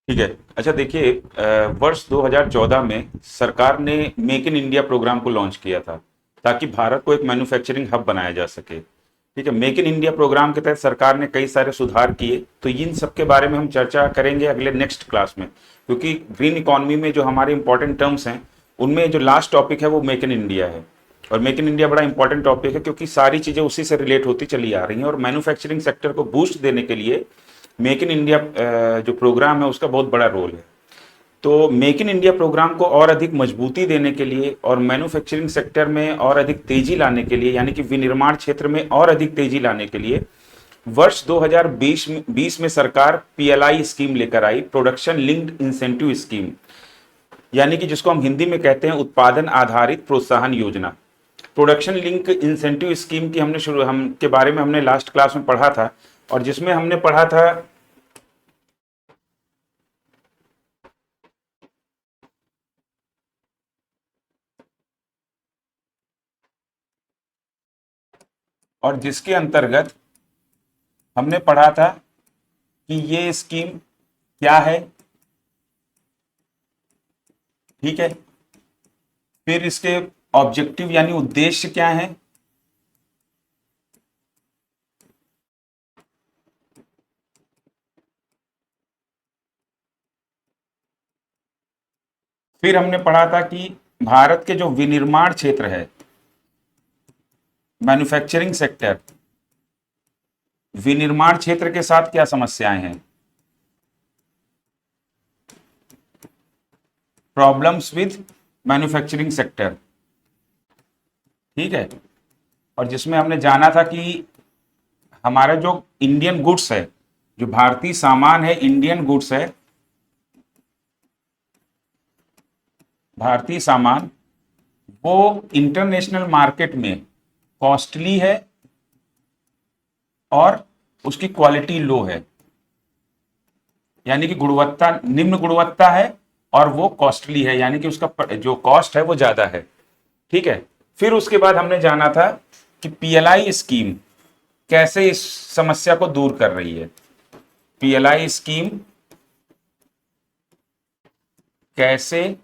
ठीक है। अच्छा देखिए, वर्ष 2014 में सरकार ने मेक इन इंडिया प्रोग्राम को लॉन्च किया था ताकि भारत को एक मैन्युफैक्चरिंग हब बनाया जा सके। ठीक है, मेक इन इंडिया प्रोग्राम के तहत सरकार ने कई सारे सुधार किए, तो इन सब के बारे में हम चर्चा करेंगे अगले नेक्स्ट क्लास में, क्योंकि ग्रीन इकोनॉमी में जो हमारे इंपॉर्टेंट टर्म्स हैं उनमें जो लास्ट टॉपिक है वो मेक इन इंडिया है। और मेक इन इंडिया बड़ा इंपॉर्टेंट टॉपिक है क्योंकि सारी चीज़ें उसी से रिलेट होती चली आ रही हैं, और मैन्युफैक्चरिंग सेक्टर को बूस्ट देने के लिए मेक इन इंडिया जो प्रोग्राम है उसका बहुत बड़ा रोल है। तो मेक इन इंडिया प्रोग्राम को और अधिक मजबूती देने के लिए और मैन्युफैक्चरिंग सेक्टर में और अधिक तेजी लाने के लिए, यानी कि विनिर्माण क्षेत्र में और अधिक तेजी लाने के लिए वर्ष 2020 में सरकार पीएलआई स्कीम लेकर आई, प्रोडक्शन लिंक्ड इंसेंटिव स्कीम, यानी कि जिसको हम हिंदी में कहते हैं उत्पादन आधारित प्रोत्साहन योजना। प्रोडक्शन लिंक इंसेंटिव स्कीम की हमने शुरू हम के बारे में हमने लास्ट क्लास में पढ़ा था, और जिसमें हमने पढ़ा था और जिसके अंतर्गत हमने पढ़ा था कि ये स्कीम क्या है। ठीक है, फिर इसके ऑब्जेक्टिव यानी उद्देश्य क्या है, फिर हमने पढ़ा था कि भारत के जो विनिर्माण क्षेत्र है, मैन्युफैक्चरिंग सेक्टर, विनिर्माण क्षेत्र के साथ क्या समस्याएं हैं, प्रॉब्लम्स विद मैन्युफैक्चरिंग सेक्टर। ठीक है, और जिसमें हमने जाना था कि हमारा जो इंडियन गुड्स है, जो भारतीय सामान है, इंडियन गुड्स है, भारतीय सामान, वो इंटरनेशनल मार्केट में कॉस्टली है और उसकी क्वालिटी लो है, यानी कि गुणवत्ता निम्न गुणवत्ता है और वो कॉस्टली है, यानी कि उसका जो कॉस्ट है वो ज्यादा है। ठीक है, फिर उसके बाद हमने जाना था कि पीएलआई स्कीम कैसे इस समस्या को दूर कर रही है। पीएलआई स्कीम कैसे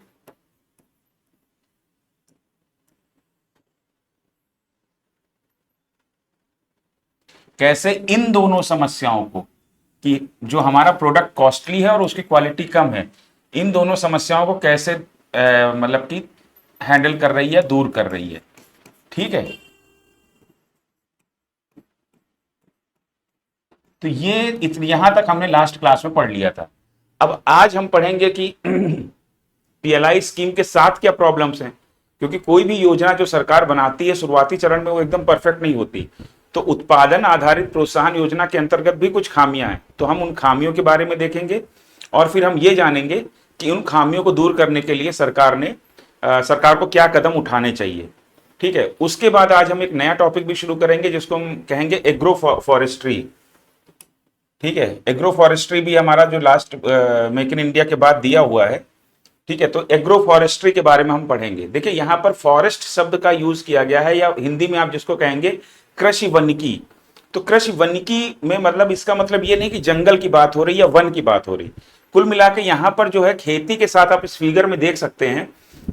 कैसे इन दोनों समस्याओं को, कि जो हमारा प्रोडक्ट कॉस्टली है और उसकी क्वालिटी कम है, इन दोनों समस्याओं को कैसे मतलब कि हैंडल कर रही है, दूर कर रही है। ठीक है, तो ये यहां तक हमने लास्ट क्लास में पढ़ लिया था। अब आज हम पढ़ेंगे कि पीएलआई स्कीम के साथ क्या प्रॉब्लम्स हैं, क्योंकि कोई भी योजना जो सरकार बनाती है शुरुआती चरण में वो एकदम परफेक्ट नहीं होती। तो उत्पादन आधारित प्रोत्साहन योजना के अंतर्गत भी कुछ खामियां हैं, तो हम उन खामियों के बारे में देखेंगे, और फिर हम ये जानेंगे कि उन खामियों को दूर करने के लिए सरकार को क्या कदम उठाने चाहिए। ठीक है, उसके बाद आज हम एक नया टॉपिक भी शुरू करेंगे जिसको हम कहेंगे एग्रो फॉरेस्ट्री। ठीक है, एग्रो फॉरेस्ट्री भी हमारा जो लास्ट मेक इन इंडिया के बाद दिया हुआ है। ठीक है, तो एग्रो फॉरेस्ट्री के बारे में हम पढ़ेंगे। देखिए यहां पर फॉरेस्ट शब्द का यूज किया गया है, या हिंदी में आप जिसको कहेंगे कृषि वनिकी। तो कृषि वनिकी में मतलब इसका मतलब ये नहीं कि जंगल की बात हो रही है या वन की बात हो रही। कुल मिला के यहां पर जो है खेती के साथ, आप इस फिगर में देख सकते हैं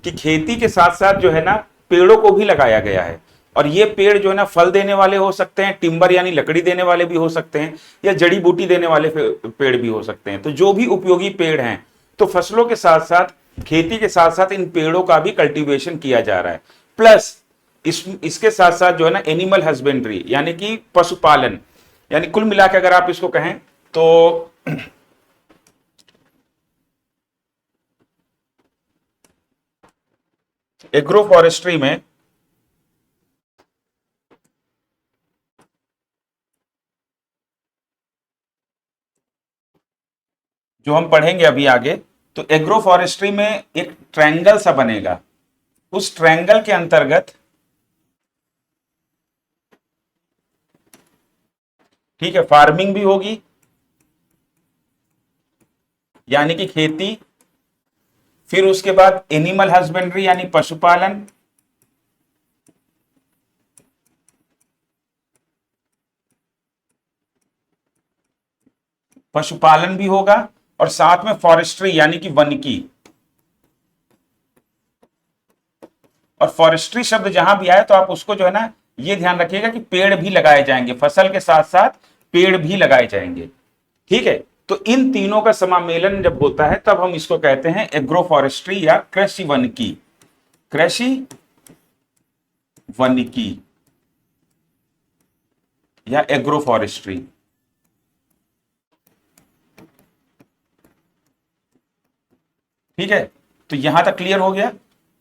कि खेती के साथ साथ जो है ना पेड़ों को भी लगाया गया है। और ये पेड़ जो है ना फल देने वाले हो सकते हैं, टिम्बर यानी लकड़ी देने वाले भी हो सकते हैं, या जड़ी बूटी देने वाले पेड़ भी हो सकते हैं। तो जो भी उपयोगी पेड़ हैं, तो फसलों के साथ साथ, खेती के साथ साथ इन पेड़ों का भी कल्टीवेशन किया जा रहा है। प्लस इसके साथ साथ जो है ना एनिमल हस्बेंड्री यानी कि पशुपालन, यानी कुल मिला के अगर आप इसको कहें तो एग्रो फॉरेस्ट्री में जो हम पढ़ेंगे अभी आगे, तो एग्रो फॉरेस्ट्री में एक ट्रायंगल सा बनेगा। उस ट्रायंगल के अंतर्गत, ठीक है, फार्मिंग भी होगी, यानी कि खेती, फिर उसके बाद एनिमल हस्बेंड्री यानी पशुपालन, पशुपालन भी होगा, और साथ में फॉरेस्ट्री यानी कि वनिकी। और फॉरेस्ट्री शब्द जहां भी आए तो आप उसको जो है ना ये ध्यान रखिएगा कि पेड़ भी लगाए जाएंगे, फसल के साथ साथ पेड़ भी लगाए जाएंगे। ठीक है, तो इन तीनों का समामेलन जब होता है तब हम इसको कहते हैं एग्रो फॉरेस्ट्री या कृषि वनिकी। कृषि वनिकी या एग्रो फॉरेस्ट्री। ठीक है, तो यहां तक क्लियर हो गया।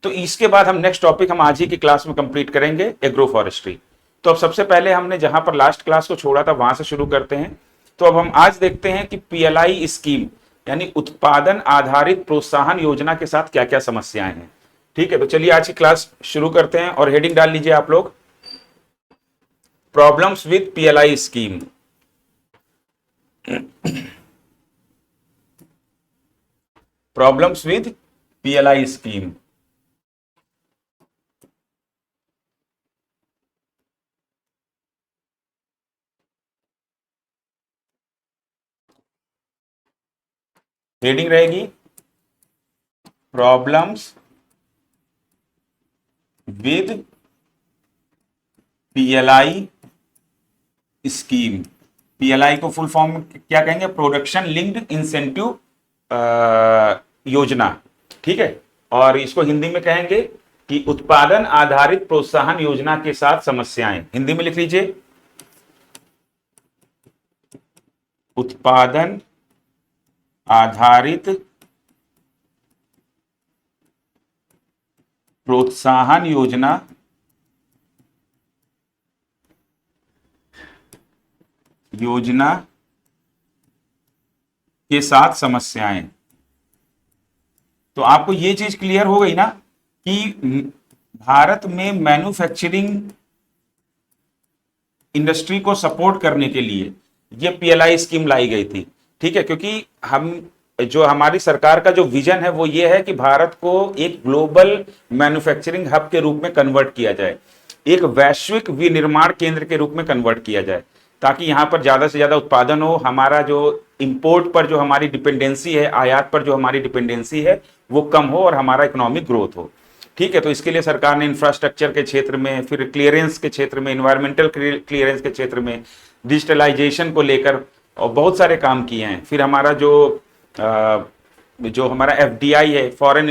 तो इसके बाद हम नेक्स्ट टॉपिक हम आज ही की क्लास में कंप्लीट करेंगे, एग्रो फॉरेस्ट्री। तो अब सबसे पहले हमने जहां पर लास्ट क्लास को छोड़ा था वहां से शुरू करते हैं। तो अब हम आज देखते हैं कि पीएलआई स्कीम यानी उत्पादन आधारित प्रोत्साहन योजना के साथ क्या क्या समस्याएं हैं। ठीक है, तो चलिए आज की क्लास शुरू करते हैं और हेडिंग डाल लीजिए आप लोग, problems with PLI scheme. Problems with PLI scheme. Heading रहेगी problems with PLI scheme. PLI को फुल फॉर्म में क्या कहेंगे? प्रोडक्शन लिंक्ड इंसेंटिव योजना। ठीक है, और इसको हिंदी में कहेंगे कि उत्पादन आधारित प्रोत्साहन योजना के साथ समस्याएं। हिंदी में लिख लीजिए, उत्पादन आधारित प्रोत्साहन योजना के साथ समस्याएं। तो आपको ये चीज क्लियर हो गई ना कि भारत में मैन्युफैक्चरिंग इंडस्ट्री को सपोर्ट करने के लिए ये पीएलआई स्कीम लाई गई थी। ठीक है, क्योंकि हम जो हमारी सरकार का जो विजन है वो ये है कि भारत को एक ग्लोबल मैन्युफैक्चरिंग हब के रूप में कन्वर्ट किया जाए, एक वैश्विक विनिर्माण केंद्र के रूप में कन्वर्ट किया जाए, ताकि यहां पर ज्यादा से ज्यादा उत्पादन हो, हमारा जो इंपोर्ट पर जो हमारी डिपेंडेंसी है, आयात पर जो हमारी डिपेंडेंसी है वो कम हो और हमारा इकोनॉमिक ग्रोथ हो। ठीक है, तो इसके लिए सरकार ने इंफ्रास्ट्रक्चर के क्षेत्र में, फिर क्लियरेंस के क्षेत्र में, इन्वायरमेंटल क्लियरेंस के क्षेत्र में, डिजिटलाइजेशन को लेकर और बहुत सारे काम किए हैं। फिर हमारा जो हमारा एफडीआई है, फॉरेन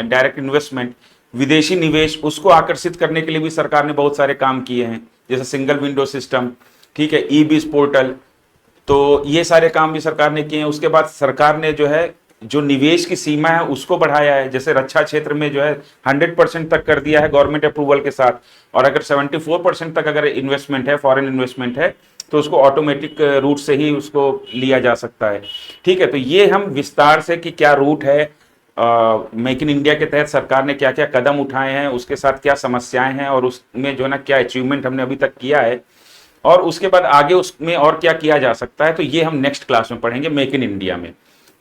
डायरेक्ट इन्वेस्टमेंट, विदेशी निवेश, उसको आकर्षित करने के लिए भी सरकार ने बहुत सारे काम किए हैं, जैसे सिंगल विंडो सिस्टम। ठीक है, ई बीज पोर्टल, तो ये सारे काम भी सरकार ने किए हैं। उसके बाद सरकार ने जो है जो निवेश की सीमा है उसको बढ़ाया है, जैसे रक्षा क्षेत्र में जो है 100% तक कर दिया है गवर्नमेंट अप्रूवल के साथ, और अगर 74% तक अगर इन्वेस्टमेंट है, फॉरेन इन्वेस्टमेंट है, तो उसको ऑटोमेटिक रूट से ही उसको लिया जा सकता है। ठीक है, तो ये हम विस्तार से कि क्या रूट है, मेक इन इंडिया के तहत सरकार ने क्या क्या कदम उठाए हैं, उसके साथ क्या समस्याएं हैं, और उसमें जो है ना क्या अचीवमेंट हमने अभी तक किया है, और उसके बाद आगे उसमें और क्या किया जा सकता है, तो ये हम नेक्स्ट क्लास में पढ़ेंगे मेक इन इंडिया में।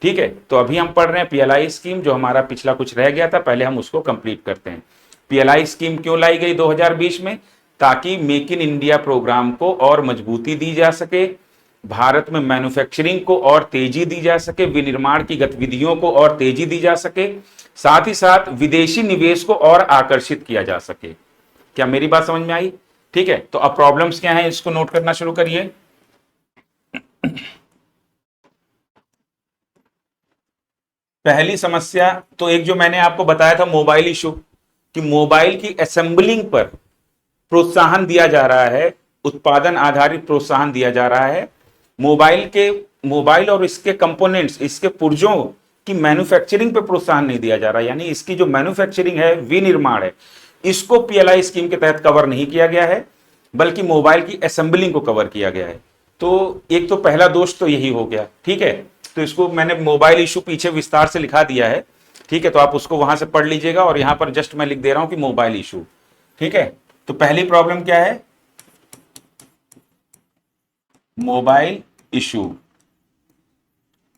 ठीक है, तो अभी हम पढ़ रहे हैं पीएलआई स्कीम, जो हमारा पिछला कुछ रह गया था, पहले हम उसको कंप्लीट करते हैं। पीएलआई स्कीम क्यों लाई गई 2020 में? ताकि मेक इन इंडिया प्रोग्राम को और मजबूती दी जा सके, भारत में मैन्युफैक्चरिंग को और तेजी दी जा सके, विनिर्माण की गतिविधियों को और तेजी दी जा सके, साथ ही साथ विदेशी निवेश को और आकर्षित किया जा सके। क्या मेरी बात समझ में आई? ठीक है, तो अब प्रॉब्लम्स क्या हैं इसको नोट करना शुरू करिए। पहली समस्या तो एक जो मैंने आपको बताया था मोबाइल इशू, कि मोबाइल की असेंबलिंग पर प्रोत्साहन दिया जा रहा है, उत्पादन आधारित प्रोत्साहन दिया जा रहा है। मोबाइल और इसके कंपोनेंट्स, इसके पुर्जों की मैन्युफैक्चरिंग पे प्रोत्साहन नहीं दिया जा रहा, यानी इसकी जो मैन्युफैक्चरिंग है, विनिर्माण है, इसको पीएलआई स्कीम के तहत कवर नहीं किया गया है, बल्कि मोबाइल की असेंबलिंग को कवर किया गया है। तो एक तो पहला दोष तो यही हो गया। ठीक है, तो इसको मैंने मोबाइल इशू पीछे विस्तार से लिखा दिया है। ठीक है, तो आप उसको वहां से पढ़ लीजिएगा, और यहां पर जस्ट मैं लिख दे रहा हूं कि मोबाइल इशू। ठीक है, तो पहली प्रॉब्लम क्या है? Mobile issue.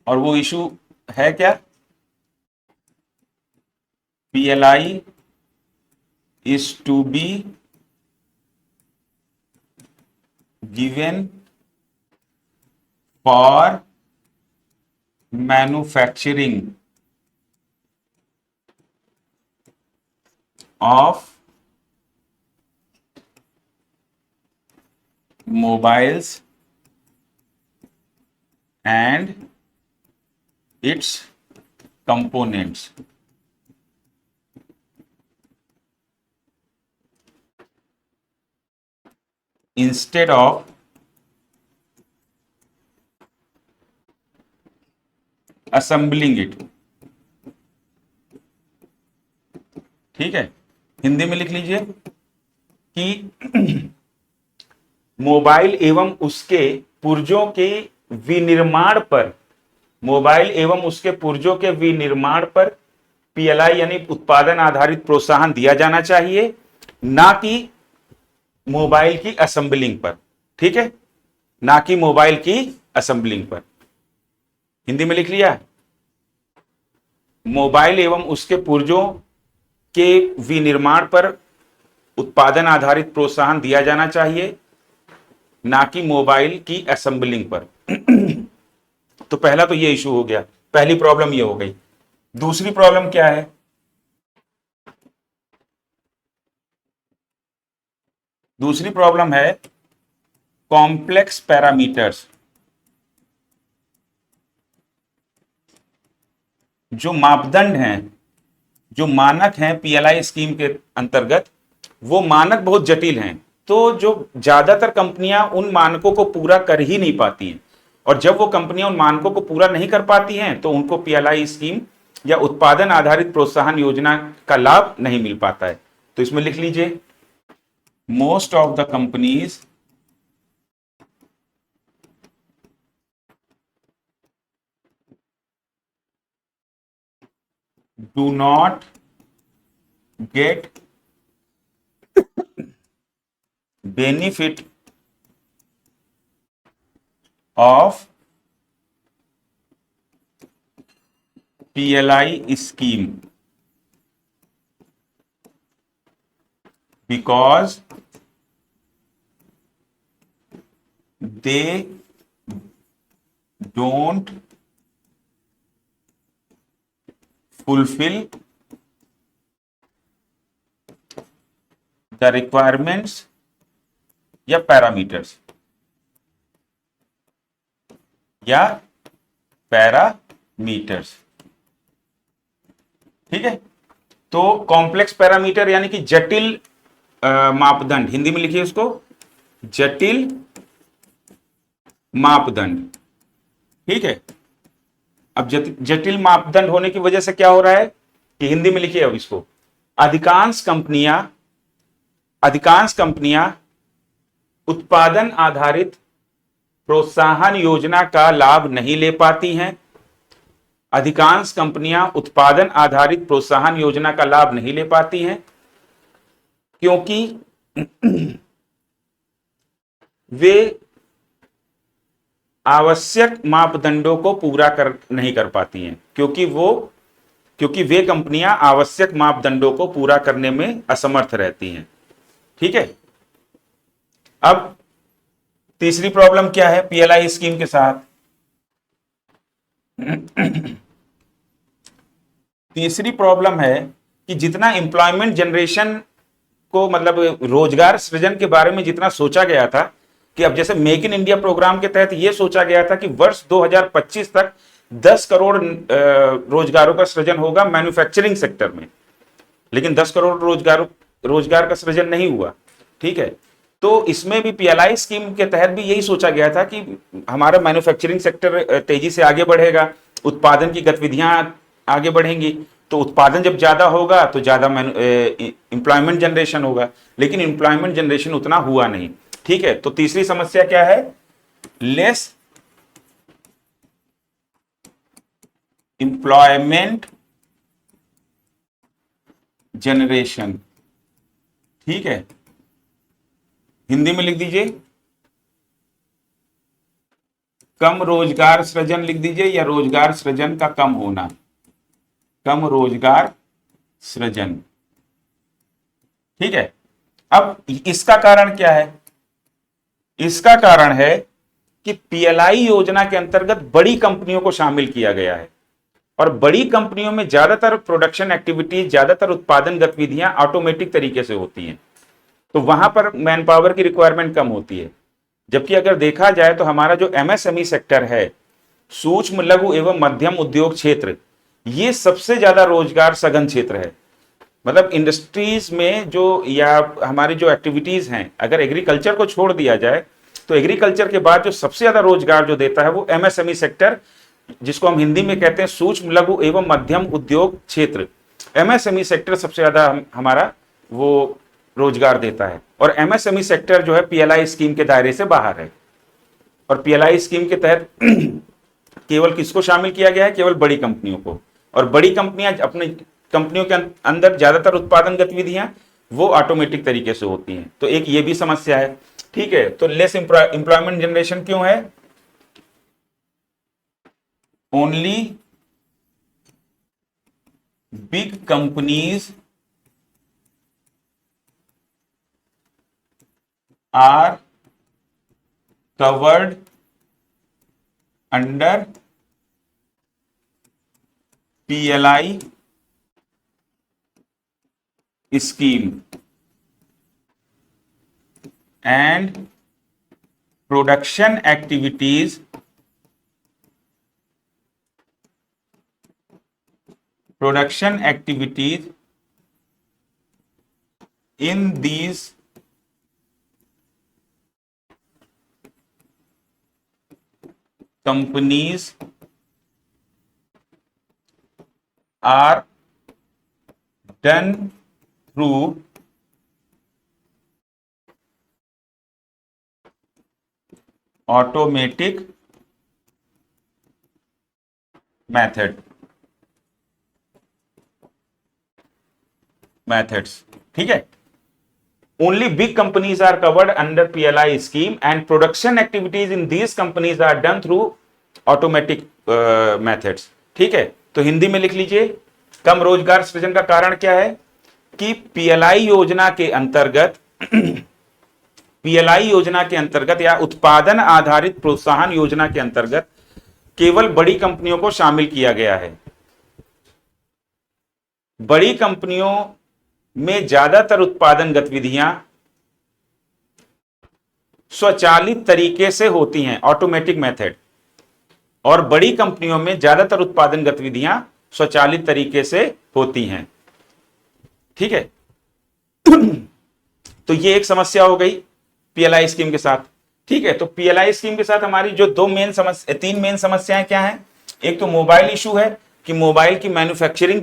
और वो इशू है क्या? PLI is to be given for manufacturing of mobiles and it's components. Instead of assembling it. ठीक है, हिंदी में लिख लीजिए कि मोबाइल एवं उसके पुर्जों के विनिर्माण पर, मोबाइल एवं उसके पुर्जों के विनिर्माण पर पीएलआई यानी उत्पादन आधारित प्रोत्साहन दिया जाना चाहिए, ना कि मोबाइल की असेंबलिंग पर। ठीक है, ना कि मोबाइल की असेंबलिंग पर। हिंदी में लिख लिया, मोबाइल एवं उसके पुर्जों के विनिर्माण पर उत्पादन आधारित प्रोत्साहन दिया जाना चाहिए, ना कि मोबाइल की असेंबलिंग पर। तो पहला तो ये इशू हो गया, पहली प्रॉब्लम ये हो गई। दूसरी प्रॉब्लम क्या है? दूसरी प्रॉब्लम है कॉम्प्लेक्स पैरामीटर्स। जो मापदंड हैं, जो मानक हैं पीएलआई स्कीम के अंतर्गत, वो मानक बहुत जटिल हैं। तो जो ज्यादातर कंपनियां उन मानकों को पूरा कर ही नहीं पाती हैं, और जब वो कंपनियां उन मानकों को पूरा नहीं कर पाती हैं तो उनको पीएलआई स्कीम या उत्पादन आधारित प्रोत्साहन योजना का लाभ नहीं मिल पाता है। तो इसमें लिख लीजिए, most of the companies do not get benefit of PLI scheme because they don't fulfill the requirements या पैरामीटर्स या पैरामीटर्स। ठीक है, तो कॉम्प्लेक्स पैरामीटर यानी कि जटिल मापदंड, हिंदी में लिखिए उसको जटिल मापदंड। ठीक है, अब जटिल मापदंड होने की वजह से क्या हो रहा है कि हिंदी में लिखिए अब इसको, अधिकांश कंपनियां उत्पादन आधारित प्रोत्साहन योजना का लाभ नहीं ले पाती हैं। अधिकांश कंपनियां उत्पादन आधारित प्रोत्साहन योजना का लाभ नहीं ले पाती हैं क्योंकि वे आवश्यक मापदंडों को पूरा नहीं कर पाती हैं, क्योंकि वे कंपनियां आवश्यक मापदंडों को पूरा करने में असमर्थ रहती हैं। ठीक है, अब तीसरी प्रॉब्लम क्या है पीएलआई स्कीम के साथ? तीसरी प्रॉब्लम है कि जितना एम्प्लॉयमेंट जनरेशन को, मतलब रोजगार सृजन के बारे में जितना सोचा गया था कि अब जैसे मेक इन इंडिया प्रोग्राम के तहत यह सोचा गया था कि वर्ष 2025 तक 10 करोड़ रोजगारों का सृजन होगा मैन्युफैक्चरिंग सेक्टर में, लेकिन 10 करोड़ रोजगार का सृजन नहीं हुआ। ठीक है, तो इसमें भी पीएलआई स्कीम के तहत भी यही सोचा गया था कि हमारा मैन्युफैक्चरिंग सेक्टर तेजी से आगे बढ़ेगा, उत्पादन की गतिविधियां आगे बढ़ेंगी, तो उत्पादन जब ज्यादा होगा तो ज्यादा एम्प्लॉयमेंट जनरेशन होगा, लेकिन एम्प्लॉयमेंट जनरेशन उतना हुआ नहीं। ठीक है, तो तीसरी समस्या क्या है? Less employment generation. ठीक है, हिंदी में लिख दीजिए कम रोजगार सृजन लिख दीजिए, या रोजगार सृजन का कम होना, कम रोजगार सृजन। ठीक है, अब इसका कारण क्या है? इसका कारण है कि पीएलआई योजना के अंतर्गत बड़ी कंपनियों को शामिल किया गया है और बड़ी कंपनियों में ज्यादातर प्रोडक्शन एक्टिविटीज, ज्यादातर उत्पादन गतिविधियां ऑटोमेटिक तरीके से होती हैं, तो वहां पर मैन पावर की रिक्वायरमेंट कम होती है। जबकि अगर देखा जाए तो हमारा जो एमएसएमई सेक्टर है, सूक्ष्म लघु एवं मध्यम उद्योग क्षेत्र, ये सबसे ज्यादा रोजगार सघन क्षेत्र है। मतलब इंडस्ट्रीज में जो या हमारी जो एक्टिविटीज हैं, अगर एग्रीकल्चर को छोड़ दिया जाए तो एग्रीकल्चर के बाद जो सबसे ज्यादा रोजगार जो देता है वो एमएसएमई सेक्टर, जिसको हम हिंदी में कहते हैं सूक्ष्म लघु एवं मध्यम उद्योग क्षेत्र, एमएसएमई सेक्टर सबसे ज्यादा हमारा वो रोजगार देता है। और एमएसएमई सेक्टर जो है पीएलआई स्कीम के दायरे से बाहर है। और पीएलआई स्कीम के तहत केवल किसको शामिल किया गया है? केवल बड़ी कंपनियों को। और बड़ी कंपनियां, अपने कंपनियों के अंदर ज्यादातर उत्पादन गतिविधियां वो ऑटोमेटिक तरीके से होती हैं। तो एक ये भी समस्या है। ठीक है, तो लेस एम्प्लॉयमेंट जनरेशन क्यों है? Only big companies are covered under PLI scheme and production activities in these companies are done through automatic methods। ठीक है, only big companies are covered under PLI scheme and production activities in these companies are done through automatic methods। ठीक है, तो हिंदी में लिख लीजिए, कम रोजगार सृजन का कारण क्या है कि पीएलआई योजना के अंतर्गत या उत्पादन आधारित प्रोत्साहन योजना के अंतर्गत केवल बड़ी कंपनियों को शामिल किया गया है। बड़ी कंपनियों में ज्यादातर उत्पादन गतिविधियां स्वचालित तरीके से होती हैं, ऑटोमेटिक मेथड, और बड़ी कंपनियों में ज्यादातर उत्पादन गतिविधियां स्वचालित तरीके से होती हैं। ठीक है, तो ये एक समस्या हो गई पीएलआई स्कीम के साथ। ठीक है, तो पीएलआई स्कीम के साथ हमारी जो तीन मेन समस्याएं क्या हैं? एक तो मोबाइल इशू है कि मोबाइल की मैन्युफैक्चरिंग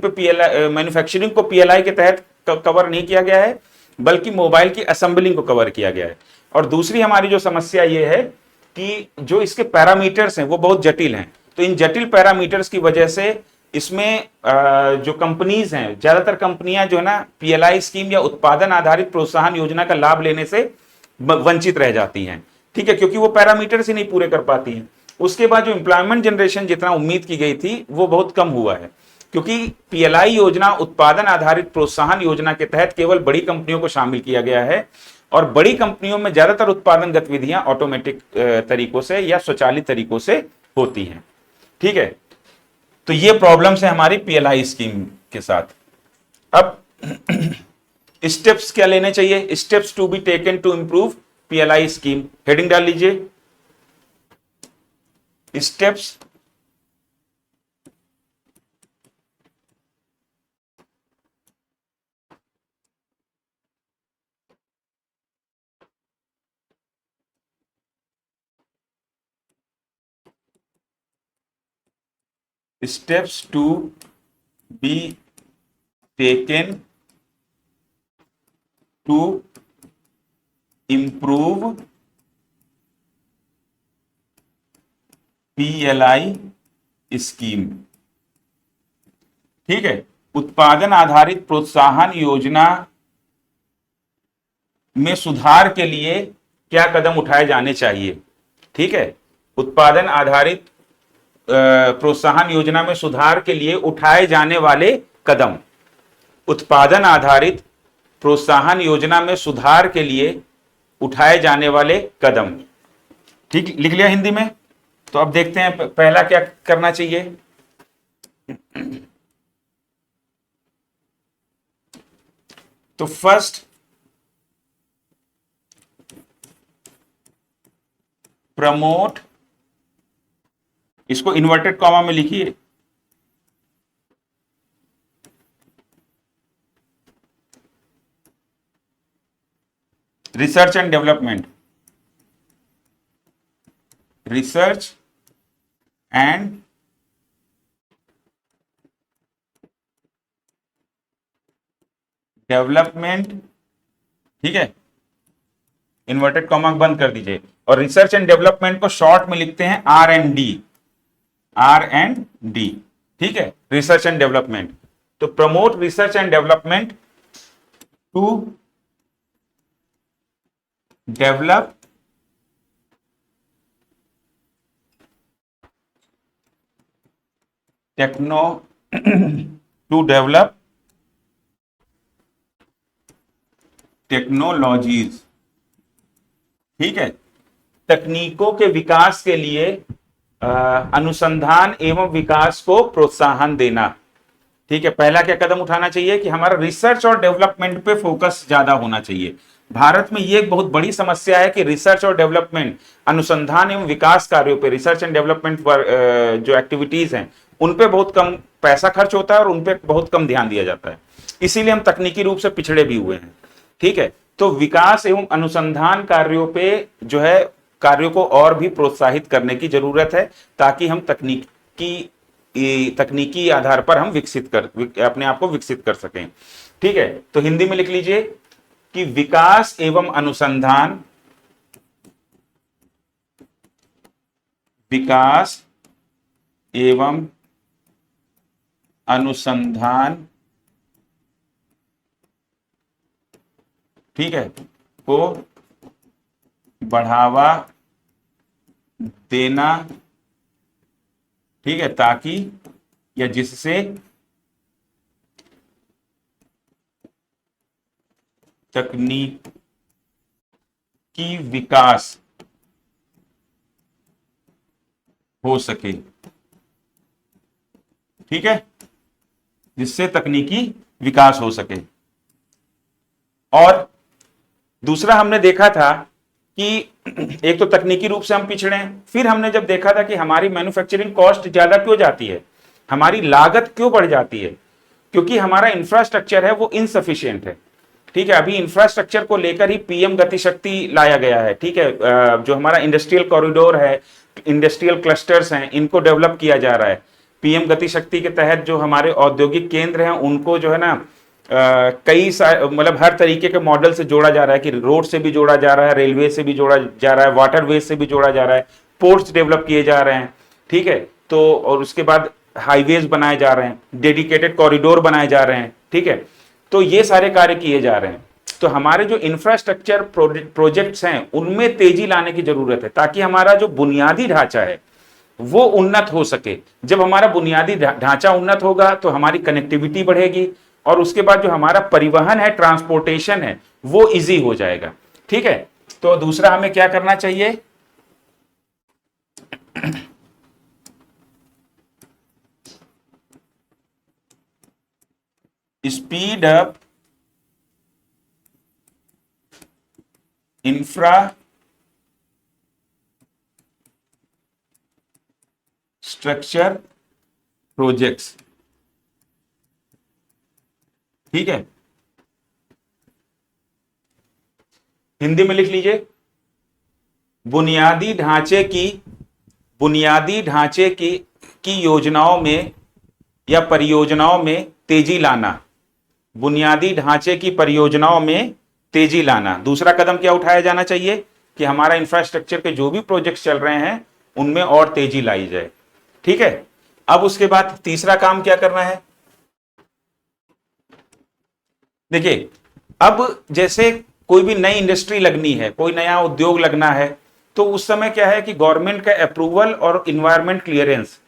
को पीएलआई के तहत कवर नहीं किया गया है, बल्कि मोबाइल की असेंबलिंग को कवर किया गया है। और दूसरी हमारी जो समस्या ये है कि जो इसके पैरामीटर्स हैं वो बहुत जटिल हैं। तो इन जटिल पैरामीटर्स की वजह से इसमें जो कंपनीज हैं, ज्यादातर कंपनियां जो है ना पीएलआई स्कीम या उत्पादन आधारित प्रोत्साहन योजना का लाभ लेने से वंचित रह जाती हैं। ठीक है, क्योंकि वो पैरामीटर्स ही नहीं पूरे कर पाती हैं। उसके बाद जो एम्प्लॉयमेंट जनरेशन जितना उम्मीद की गई थी वो बहुत कम हुआ है, क्योंकि पीएलआई योजना उत्पादन आधारित प्रोत्साहन योजना के तहत केवल बड़ी कंपनियों को शामिल किया गया है और बड़ी कंपनियों में ज्यादातर उत्पादन गतिविधियां ऑटोमेटिक तरीकों से या स्वचालित तरीकों से होती हैं। ठीक है, तो ये प्रॉब्लम्स है हमारी पीएलआई स्कीम के साथ। अब स्टेप्स क्या लेने चाहिए? Steps to be taken to improve PLI scheme. Heading डाल लीजिए, steps steps to be taken to improve PLI scheme. ठीक है, उत्पादन आधारित प्रोत्साहन योजना में सुधार के लिए क्या कदम उठाए जाने चाहिए? ठीक है, उत्पादन आधारित प्रोत्साहन योजना में सुधार के लिए उठाए जाने वाले कदम। उत्पादन आधारित प्रोत्साहन योजना में सुधार के लिए उठाए जाने वाले कदम। ठीक, लिख लिया हिंदी में। तो अब देखते हैं पहला क्या करना चाहिए। तो फर्स्ट, प्रमोट, इसको इन्वर्टेड कॉमा में लिखिए, research and development, research and development, ठीक है, इन्वर्टेड कॉमा बंद कर दीजिए। और रिसर्च एंड डेवलपमेंट को शॉर्ट में लिखते हैं R&D, R&D, ठीक है, रिसर्च एंड डेवलपमेंट। तो promote research and development to develop to develop technologies, ठीक है, तकनीकों के विकास के लिए अनुसंधान एवं विकास को प्रोत्साहन देना। ठीक है, पहला क्या कदम उठाना चाहिए कि हमारा रिसर्च और डेवलपमेंट पे फोकस ज्यादा होना चाहिए। भारत में ये एक बहुत बड़ी समस्या है कि रिसर्च और डेवलपमेंट, अनुसंधान एवं विकास कार्यों पे, रिसर्च एंड डेवलपमेंट जो एक्टिविटीज हैं उन पे बहुत कम पैसा खर्च होता है और उन पे बहुत कम ध्यान दिया जाता है। इसीलिए हम तकनीकी रूप से पिछड़े भी हुए हैं। ठीक है, तो विकास एवं अनुसंधान कार्यों पे जो है कार्यों को और भी प्रोत्साहित करने की जरूरत है, ताकि हम तकनीकी आधार पर हम अपने आप को विकसित कर सकें। ठीक है, तो हिंदी में लिख लीजिए कि विकास एवं अनुसंधान, विकास एवं अनुसंधान, ठीक है, को बढ़ावा देना, ठीक है, ताकि या जिससे तकनीकी विकास हो सके। ठीक है, जिससे तकनीकी विकास हो सके। और दूसरा हमने देखा था कि एक तो तकनीकी रूप से हम पिछड़े हैं, फिर हमने जब देखा था कि हमारी मैन्युफैक्चरिंग कॉस्ट ज्यादा क्यों जाती है, हमारी लागत क्यों बढ़ जाती है, क्योंकि हमारा इंफ्रास्ट्रक्चर है वो इनसफिशिएंट है। ठीक है, अभी इंफ्रास्ट्रक्चर को लेकर ही पीएम गति शक्ति लाया गया है। ठीक है, जो हमारा इंडस्ट्रियल कॉरिडोर है, इंडस्ट्रियल क्लस्टर्स हैं, इनको डेवलप किया जा रहा है। पीएम गति शक्ति के तहत जो हमारे औद्योगिक केंद्र हैं उनको जो है ना कई मतलब हर तरीके के मॉडल से जोड़ा जा रहा है, कि रोड से भी जोड़ा जा रहा है, रेलवे से भी जोड़ा जा रहा है, वाटरवे से भी जोड़ा जा रहा है, पोर्ट्स डेवलप किए जा रहे हैं। ठीक है, तो और उसके बाद हाईवेज बनाए जा रहे हैं, डेडिकेटेड कॉरिडोर बनाए जा रहे हैं। ठीक है, तो ये सारे कार्य किए जा रहे हैं। तो हमारे जो इंफ्रास्ट्रक्चर प्रोजेक्ट्स हैं उनमें तेजी लाने की जरूरत है, ताकि हमारा जो बुनियादी ढांचा है वो उन्नत हो सके। जब हमारा बुनियादी ढांचा उन्नत होगा तो हमारी कनेक्टिविटी बढ़ेगी, और उसके बाद जो हमारा परिवहन है, ट्रांसपोर्टेशन है, वो इजी हो जाएगा। ठीक है, तो दूसरा हमें क्या करना चाहिए, स्पीड अप इंफ्रास्ट्रक्चर प्रोजेक्ट्स। ठीक है, हिंदी में लिख लीजिए, बुनियादी ढांचे की योजनाओं में या परियोजनाओं में तेजी लाना, बुनियादी ढांचे की परियोजनाओं में तेजी लाना। दूसरा कदम क्या उठाया जाना चाहिए कि हमारा इंफ्रास्ट्रक्चर के जो भी प्रोजेक्ट्स चल रहे हैं उनमें और तेजी लाई जाए। ठीक है, अब उसके बाद तीसरा काम क्या करना है, देखिए, अब जैसे कोई भी नई इंडस्ट्री लगनी है, कोई नया उद्योग लगना है, तो उस समय क्या है कि गवर्नमेंट का अप्रूवल और इन्वायरमेंट क्लियरेंस,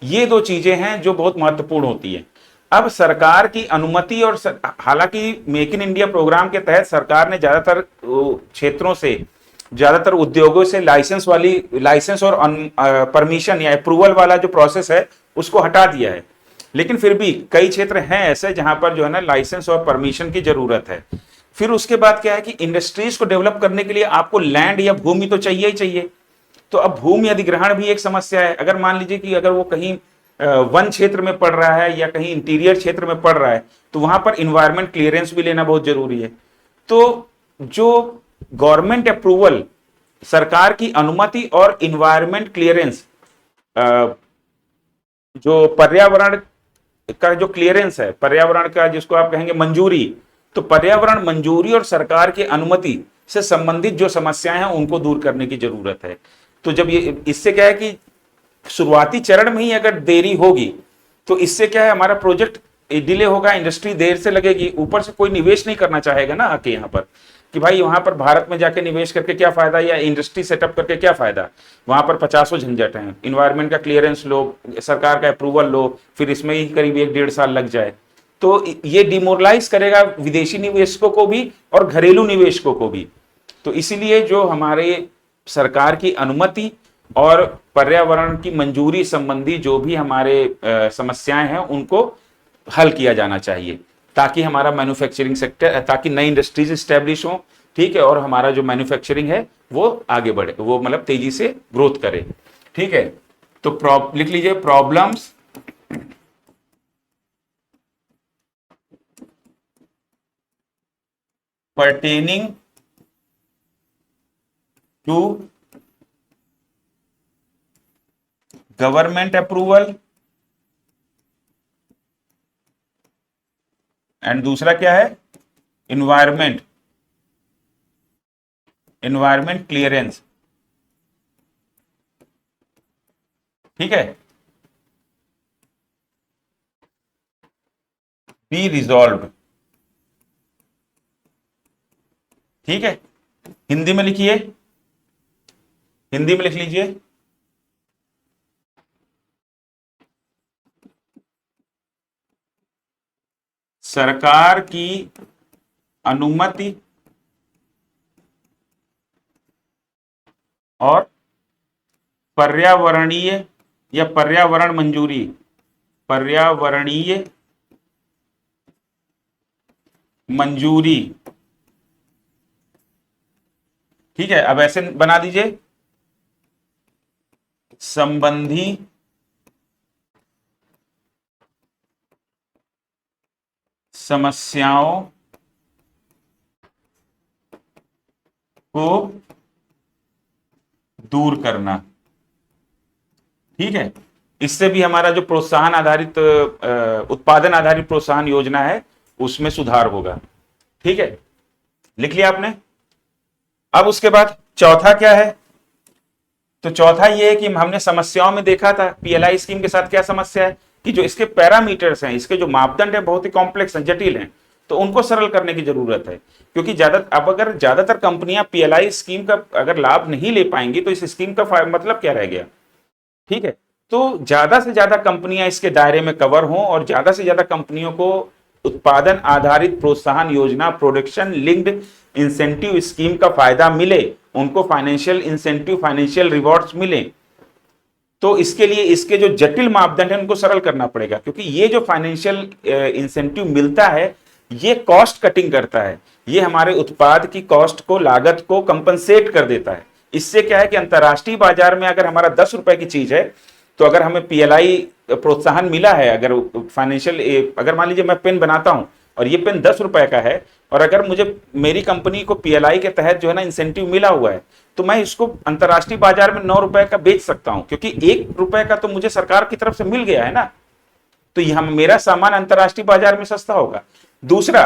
ये दो चीजें हैं जो बहुत महत्वपूर्ण होती है। अब सरकार की अनुमति, और हालांकि मेक इन इंडिया प्रोग्राम के तहत सरकार ने ज्यादातर क्षेत्रों से ज्यादातर उद्योगों से लाइसेंस और परमिशन या अप्रूवल वाला जो प्रोसेस है उसको हटा दिया है। लेकिन फिर भी कई क्षेत्र हैं ऐसे जहां पर जो है ना लाइसेंस और परमिशन की जरूरत है। फिर उसके बाद क्या है कि इंडस्ट्रीज को डेवलप करने के लिए आपको लैंड या भूमि तो चाहिए ही चाहिए। तो अब भूमि अधिग्रहण भी एक समस्या है। अगर मान लीजिए कि अगर वो कहीं वन क्षेत्र में पड़ रहा है या कहीं इंटीरियर क्षेत्र में पड़ रहा है तो वहां पर इन्वायरमेंट क्लियरेंस भी लेना बहुत जरूरी है। तो जो गवर्नमेंट अप्रूवल, सरकार की अनुमति और इन्वायरमेंट क्लियरेंस, जो पर्यावरण का जो क्लियरेंस है, पर्यावरण का जिसको आप कहेंगे मंजूरी, तो पर्यावरण मंजूरी और सरकार की अनुमति से संबंधित जो समस्याएं हैं उनको दूर करने की जरूरत है। तो जब ये इससे क्या है कि शुरुआती चरण में ही अगर देरी होगी तो इससे क्या है हमारा प्रोजेक्ट डिले होगा, इंडस्ट्री देर से लगेगी, ऊपर से कोई निवेश नहीं करना चाहेगा ना आके यहाँ पर कि भाई वहां पर भारत में जाके निवेश करके क्या फायदा या इंडस्ट्री सेटअप करके क्या फायदा। वहां पर 50 झंझट हैं, इन्वायरमेंट का क्लियरेंस लो, सरकार का अप्रूवल लो, फिर इसमें ही करीब 1-1.5 साल लग जाए। तो ये डिमोरलाइज करेगा विदेशी निवेशकों को भी और घरेलू निवेशकों को भी। तो इसीलिए जो हमारे सरकार की अनुमति और पर्यावरण की मंजूरी संबंधी जो भी हमारे समस्याएं हैं उनको हल किया जाना चाहिए, ताकि हमारा मैन्युफैक्चरिंग सेक्टर, ताकि नई इंडस्ट्रीज स्टैब्लिश हो, ठीक है, और हमारा जो मैन्युफैक्चरिंग है वो आगे बढ़े, वो मतलब तेजी से ग्रोथ करे। ठीक है, तो लिख लीजिए problems pertaining to government approval and दूसरा क्या है इन्वायरमेंट क्लियरेंस। ठीक है, बी रिजॉल्व। ठीक है, हिंदी में लिखिए, हिंदी में लिख लीजिए सरकार की अनुमति और पर्यावरणीय या पर्यावरणीय मंजूरी। ठीक है, अब ऐसे बना दीजिए संबंधी समस्याओं को दूर करना। ठीक है, इससे भी हमारा जो प्रोत्साहन आधारित उत्पादन आधारित प्रोत्साहन योजना है उसमें सुधार होगा। ठीक है, लिख लिया आपने। अब उसके बाद चौथा क्या है, तो चौथा ये है कि हमने समस्याओं में देखा था पीएलआई स्कीम के साथ क्या समस्या है कि जो इसके पैरामीटर्स हैं, इसके जो मापदंड है बहुत ही कॉम्प्लेक्स हैं, जटिल हैं, तो उनको सरल करने की जरूरत है। क्योंकि अगर ज्यादातर कंपनियां पीएलआई स्कीम का अगर लाभ नहीं ले पाएंगी तो इस स्कीम का मतलब क्या रह गया। ठीक है, तो ज्यादा से ज्यादा कंपनियां इसके दायरे में कवर हों और ज्यादा से ज्यादा कंपनियों को उत्पादन आधारित प्रोत्साहन योजना, प्रोडक्शन लिंक्ड इंसेंटिव स्कीम का फायदा मिले, उनको फाइनेंशियल इंसेंटिव, फाइनेंशियल रिवॉर्ड्स मिले। तो इसके लिए इसके जो जटिल मापदंड है उनको सरल करना पड़ेगा, क्योंकि ये जो फाइनेंशियल इंसेंटिव मिलता है ये कॉस्ट कटिंग करता है, ये हमारे उत्पाद की कॉस्ट को, लागत को कंपनसेट कर देता है। इससे क्या है कि अंतरराष्ट्रीय बाजार में अगर हमारा 10 रुपए की चीज है तो अगर हमें पीएलआई प्रोत्साहन मिला है, अगर फाइनेंशियल, अगर मान लीजिए मैं पेन बनाता हूं और ये पेन 10 रुपए का है और अगर मुझे मेरी कंपनी को पीएलआई के तहत जो है ना इंसेंटिव मिला हुआ है तो मैं इसको अंतरराष्ट्रीय बाजार में 9 रुपए का बेच सकता हूं, क्योंकि 1 रुपए का तो मुझे सरकार की तरफ से मिल गया है ना, तो यह मेरा सामान अंतरराष्ट्रीय बाजार में सस्ता होगा। दूसरा,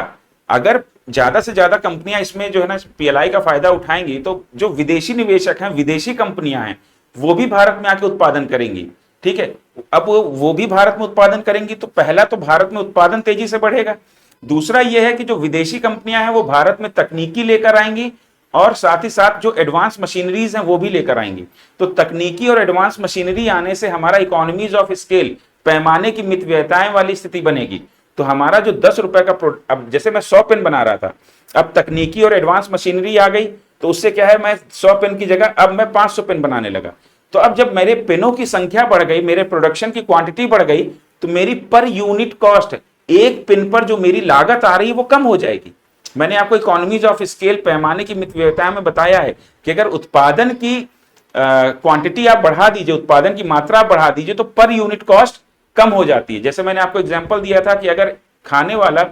अगर ज्यादा से ज्यादा कंपनियां इसमें जो है ना पीएलआई का फायदा उठाएंगी तो जो विदेशी निवेशक हैं, विदेशी कंपनियां हैं, वो भी भारत में आके उत्पादन करेंगी। ठीक है, अब वो भी भारत में उत्पादन करेंगी तो पहला तो भारत में उत्पादन तेजी से बढ़ेगा, दूसरा यह है कि जो विदेशी कंपनियां हैं वो भारत में तकनीकी लेकर आएंगी और साथ ही साथ जो एडवांस मशीनरीज हैं वो भी लेकर आएंगी। तो तकनीकी और एडवांस मशीनरी आने से हमारा इकोनॉमीज ऑफ स्केल, पैमाने की मितव्ययताएं वाली स्थिति बनेगी। तो हमारा जो 10 रुपए का अब जैसे मैं 100 पेन बना रहा था, अब तकनीकी और एडवांस मशीनरी आ गई तो उससे क्या है, मैं 100 पेन की जगह अब मैं 500 पेन बनाने लगा। तो अब जब मेरे पेनों की संख्या बढ़ गई, मेरे प्रोडक्शन की क्वांटिटी बढ़ गई, तो मेरी पर यूनिट कॉस्ट, एक पेन पर जो मेरी लागत आ रही है वो कम हो जाएगी। मैंने आपको इकोनॉमीज ऑफ स्केल, पैमाने की मितव्ययिता में बताया है कि अगर उत्पादन की क्वांटिटी आप बढ़ा दीजिए, उत्पादन की मात्रा आप बढ़ा दीजिए, तो पर यूनिट कॉस्ट कम हो जाती है। जैसे मैंने आपको एग्जांपल दिया था कि अगर खाने वाला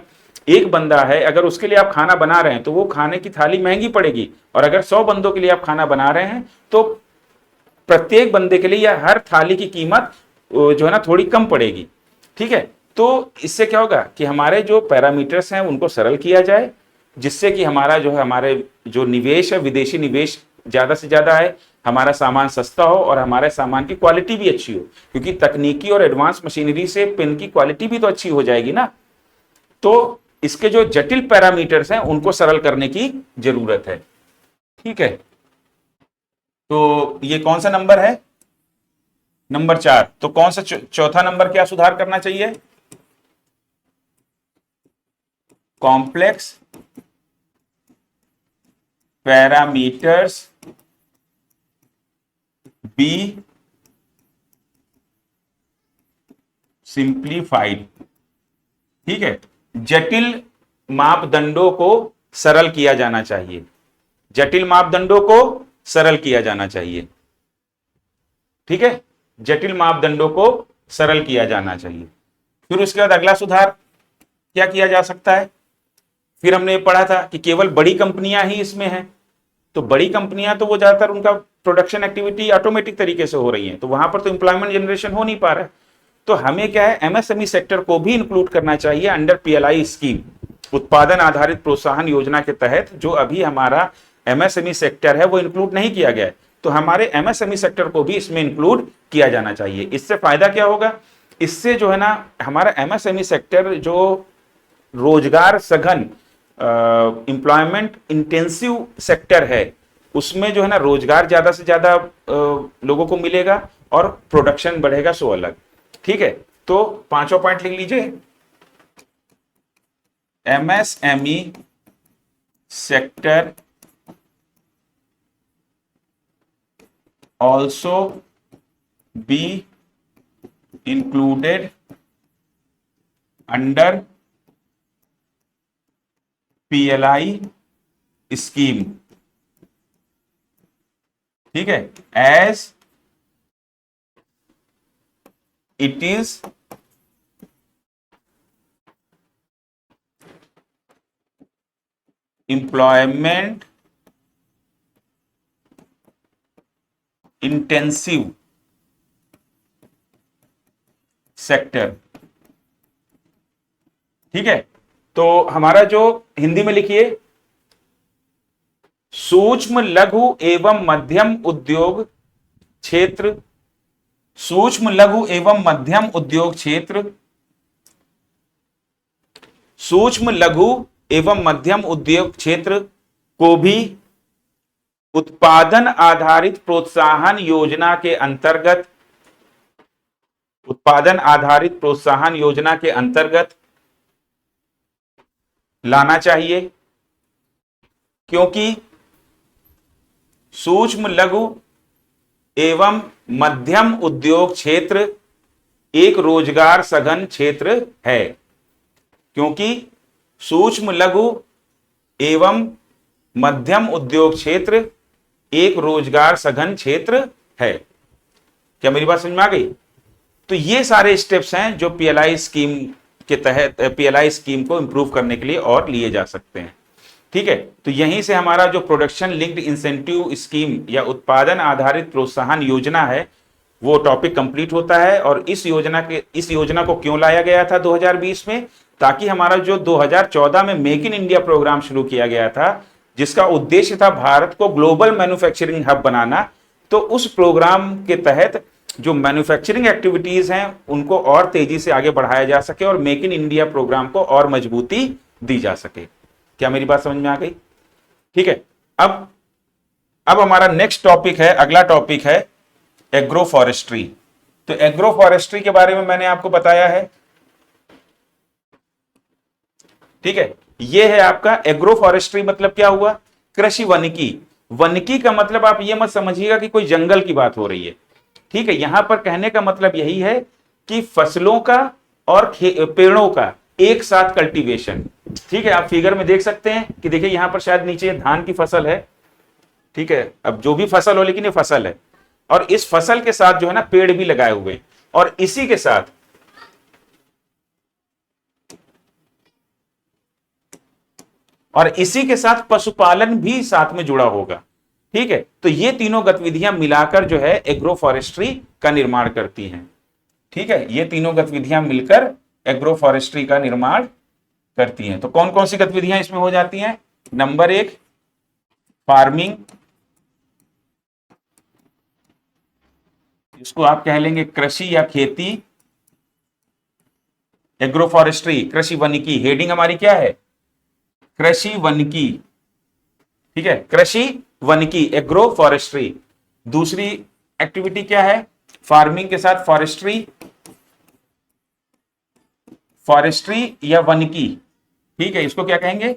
एक बंदा है, अगर उसके लिए आप खाना बना रहे हैं तो वो खाने की थाली महंगी पड़ेगी, और अगर 100 बंदों के लिए आप खाना बना रहे हैं तो प्रत्येक बंदे के लिए या हर थाली की कीमत जो है ना थोड़ी कम पड़ेगी। ठीक है, तो इससे क्या होगा कि हमारे जो पैरामीटर्स हैं उनको सरल किया जाए, जिससे कि हमारा जो है, हमारे जो निवेश है, विदेशी निवेश ज्यादा से ज्यादा आए, हमारा सामान सस्ता हो और हमारे सामान की क्वालिटी भी अच्छी हो, क्योंकि तकनीकी और एडवांस मशीनरी से पेन की क्वालिटी भी तो अच्छी हो जाएगी ना। तो इसके जो जटिल पैरामीटर्स हैं उनको सरल करने की जरूरत है। ठीक है, तो ये कौन सा नंबर है? नंबर 4। तो कौन सा चौथा नंबर क्या सुधार करना चाहिए? Complex parameters be simplified. ठीक है, जटिल मापदंडों को सरल किया जाना चाहिए, जटिल मापदंडों को सरल किया जाना चाहिए। ठीक है, जटिल मापदंडों को सरल किया जाना चाहिए। फिर उसके बाद अगला सुधार क्या किया जा सकता है? फिर हमने पढ़ा था कि केवल बड़ी कंपनियां ही इसमें हैं, तो बड़ी कंपनियां तो वो ज्यादातर उनका प्रोडक्शन एक्टिविटी ऑटोमेटिक तरीके से हो रही है, तो वहां पर तो एम्प्लॉयमेंट जनरेशन हो नहीं पा रहा है। तो हमें क्या है, एमएसएमई सेक्टर को भी इंक्लूड करना चाहिए अंडर पीएलआई स्कीम, उत्पादन आधारित प्रोत्साहन योजना के तहत। जो अभी हमारा एमएसएमई सेक्टर है वो इंक्लूड नहीं किया गया है, तो हमारे एमएसएमई सेक्टर को भी इसमें इंक्लूड किया जाना चाहिए। इससे फायदा क्या होगा? इससे जो है ना हमारा एमएसएमई सेक्टर जो रोजगार सघन, एम्प्लॉयमेंट इंटेंसिव सेक्टर है, उसमें जो है ना रोजगार ज्यादा से ज्यादा लोगों को मिलेगा और प्रोडक्शन बढ़ेगा, सो अलग। ठीक है, तो पांचों पॉइंट लिख लीजिए। MSME sector also be included under PLI scheme। ठीक है, as it is employment intensive sector. ठीक है, तो हमारा जो हिंदी में लिखिए, सूक्ष्म लघु एवं मध्यम उद्योग क्षेत्र, सूक्ष्म लघु एवं मध्यम उद्योग क्षेत्र, सूक्ष्म लघु एवं मध्यम उद्योग क्षेत्र को भी उत्पादन आधारित प्रोत्साहन योजना के अंतर्गत, उत्पादन आधारित प्रोत्साहन योजना के अंतर्गत लाना चाहिए, क्योंकि सूक्ष्म लघु एवं मध्यम उद्योग क्षेत्र एक रोजगार सघन क्षेत्र है। क्योंकि सूक्ष्म लघु एवं मध्यम उद्योग क्षेत्र एक रोजगार सघन क्षेत्र है। क्या मेरी बात समझ में आ गई? तो ये सारे स्टेप्स हैं जो पीएलआई स्कीम के तहत, पीएलआई स्कीम को इंप्रूव करने के लिए और लिए जा सकते हैं। ठीक है, तो यहीं से हमारा जो प्रोडक्शन लिंक्ड इंसेंटिव स्कीम या उत्पादन आधारित प्रोत्साहन योजना है वो टॉपिक कंप्लीट होता है। और इस योजना को क्यों लाया गया था 2020 में? ताकि हमारा जो 2014 में मेक इन इंडिया प्रोग्राम शुरू किया गया था, जिसका उद्देश्य था भारत को ग्लोबल मैन्युफैक्चरिंग हब बनाना, तो उस प्रोग्राम के तहत जो मैन्युफैक्चरिंग एक्टिविटीज हैं उनको और तेजी से आगे बढ़ाया जा सके और मेक इन इंडिया प्रोग्राम को और मजबूती दी जा सके। क्या मेरी बात समझ में आ गई? ठीक है, अब हमारा नेक्स्ट टॉपिक है, अगला टॉपिक है एग्रो फॉरेस्ट्री। तो एग्रो फॉरेस्ट्री के बारे में मैंने आपको बताया है। ठीक है, ये है आपका एग्रो फॉरेस्ट्री, मतलब क्या हुआ? कृषि वानिकी। वनिकी का मतलब आप ये मत समझिएगा कि कोई जंगल की बात हो रही है, ठीक है। यहां पर कहने का मतलब यही है कि फसलों का और पेड़ों का एक साथ कल्टीवेशन, ठीक है। आप फिगर में देख सकते हैं कि देखिए यहां पर शायद नीचे धान की फसल है, ठीक है। अब जो भी फसल हो, लेकिन ये फसल है, और इस फसल के साथ जो है ना पेड़ भी लगाए हुए हैं, और इसी के साथ पशुपालन भी साथ में जुड़ा होगा, ठीक है। तो ये तीनों गतिविधियां मिलाकर जो है एग्रो फॉरेस्ट्री का निर्माण करती हैं, ठीक है। ये तीनों गतिविधियां मिलकर एग्रो फॉरेस्ट्री का निर्माण करती हैं। तो कौन कौन सी गतिविधियां इसमें हो जाती हैं? नंबर एक, फार्मिंग, इसको आप कह लेंगे कृषि या खेती। एग्रो फॉरेस्ट्री, कृषि वनिकी, हेडिंग हमारी क्या है? कृषि वनिकी, ठीक है, कृषि वनिकी, एग्रो फॉरेस्ट्री। दूसरी एक्टिविटी क्या है? फार्मिंग के साथ फॉरेस्ट्री, फॉरेस्ट्री या वनिकी, ठीक है, इसको क्या कहेंगे?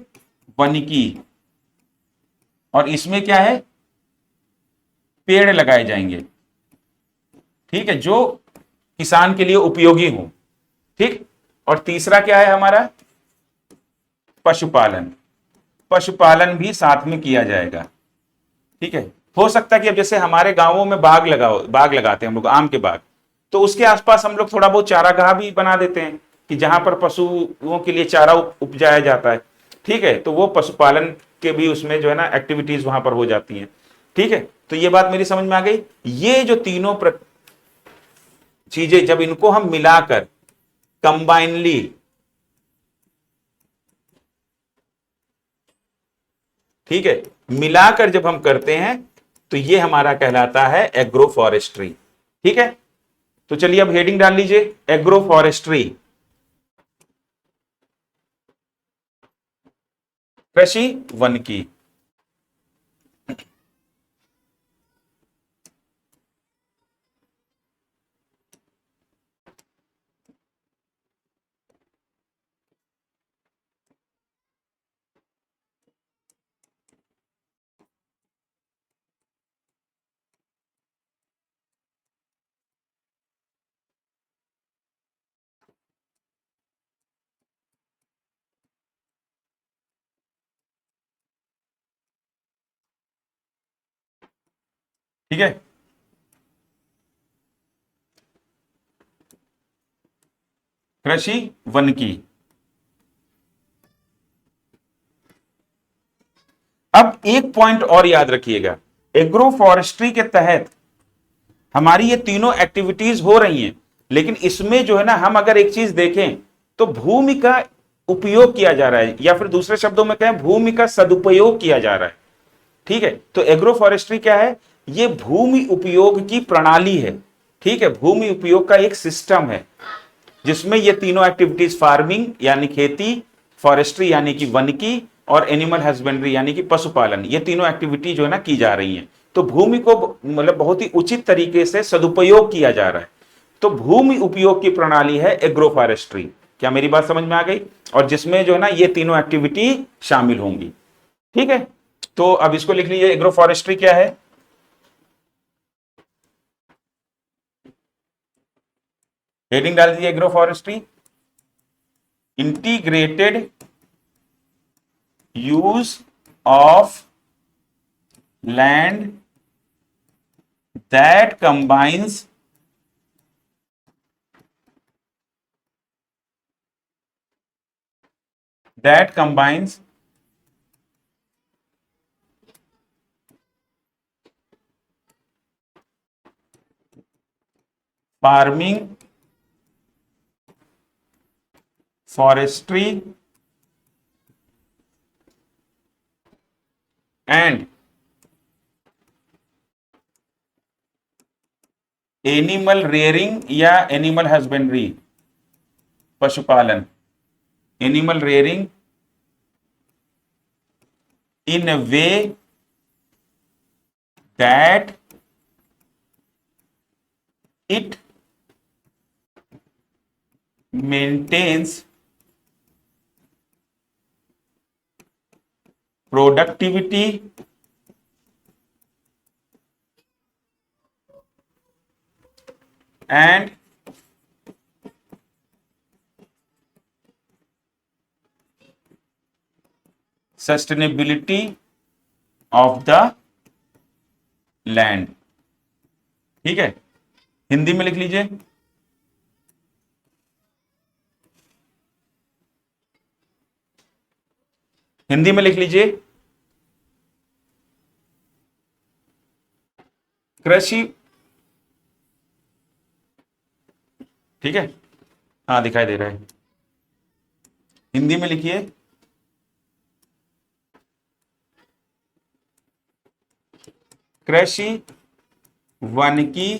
वनिकी। और इसमें क्या है? पेड़ लगाए जाएंगे, ठीक है, जो किसान के लिए उपयोगी हो, ठीक। और तीसरा क्या है हमारा? पशुपालन, पशुपालन भी साथ में किया जाएगा, ठीक है। हो सकता है कि अब जैसे हमारे गांवों में बाग लगाते हैं हम लोग, आम के बाग, तो उसके आसपास हम लोग थोड़ा बहुत चारागाह भी बना देते हैं कि जहां पर पशुओं के लिए चारा उपजाया जाता है, ठीक है। तो वो पशुपालन के भी उसमें जो है ना एक्टिविटीज वहां पर हो जाती हैं, ठीक है। तो ये बात मेरी समझ में आ गई। ये जो तीनों चीजें जब इनको हम मिलाकर कंबाइनली, ठीक है, मिलाकर जब हम करते हैं तो ये हमारा कहलाता है एग्रो फॉरेस्ट्री, ठीक है। तो चलिए अब हेडिंग डाल लीजिए, एग्रो फॉरेस्ट्री, कृषि वनिकी। ठीक है, कृषि वनिकी। अब एक पॉइंट और याद रखिएगा, एग्रो फॉरेस्ट्री के तहत हमारी ये तीनों एक्टिविटीज हो रही हैं, लेकिन इसमें जो है ना हम अगर एक चीज देखें तो भूमि का उपयोग किया जा रहा है, या फिर दूसरे शब्दों में कहें भूमि का सदुपयोग किया जा रहा है, ठीक है। तो एग्रो फॉरेस्ट्री क्या है? ये भूमि उपयोग की प्रणाली है, ठीक है, भूमि उपयोग का एक सिस्टम है जिसमें ये तीनों एक्टिविटीज, फार्मिंग यानी खेती, फॉरेस्ट्री यानी कि वनिकी, और एनिमल हस्बेंड्री यानी कि पशुपालन, ये तीनों एक्टिविटी जो है ना की जा रही हैं। तो भूमि को मतलब बहुत ही उचित तरीके से सदुपयोग किया जा रहा है। तो भूमि उपयोग की प्रणाली है एग्रो फॉरेस्ट्री। क्या मेरी बात समझ में आ गई? और जिसमें जो है ना ये तीनों एक्टिविटी शामिल होंगी, ठीक है। तो अब इसको लिख लीजिए, एग्रो फॉरेस्ट्री क्या है? हेडिंग डाल दीजिए, agro forestry integrated use of land that combines that combines farming, forestry and animal rearing या एनिमल हस्बेंड्री, पशुपालन, animal rearing in a way that it maintains productivity and sustainability of the land. ठीक है, हिंदी में लिख लीजिए। हिंदी में लिख लीजिए, कृषि, ठीक है, हाँ दिखाई दे रहा है, हिंदी में लिखिए, कृषि वानिकी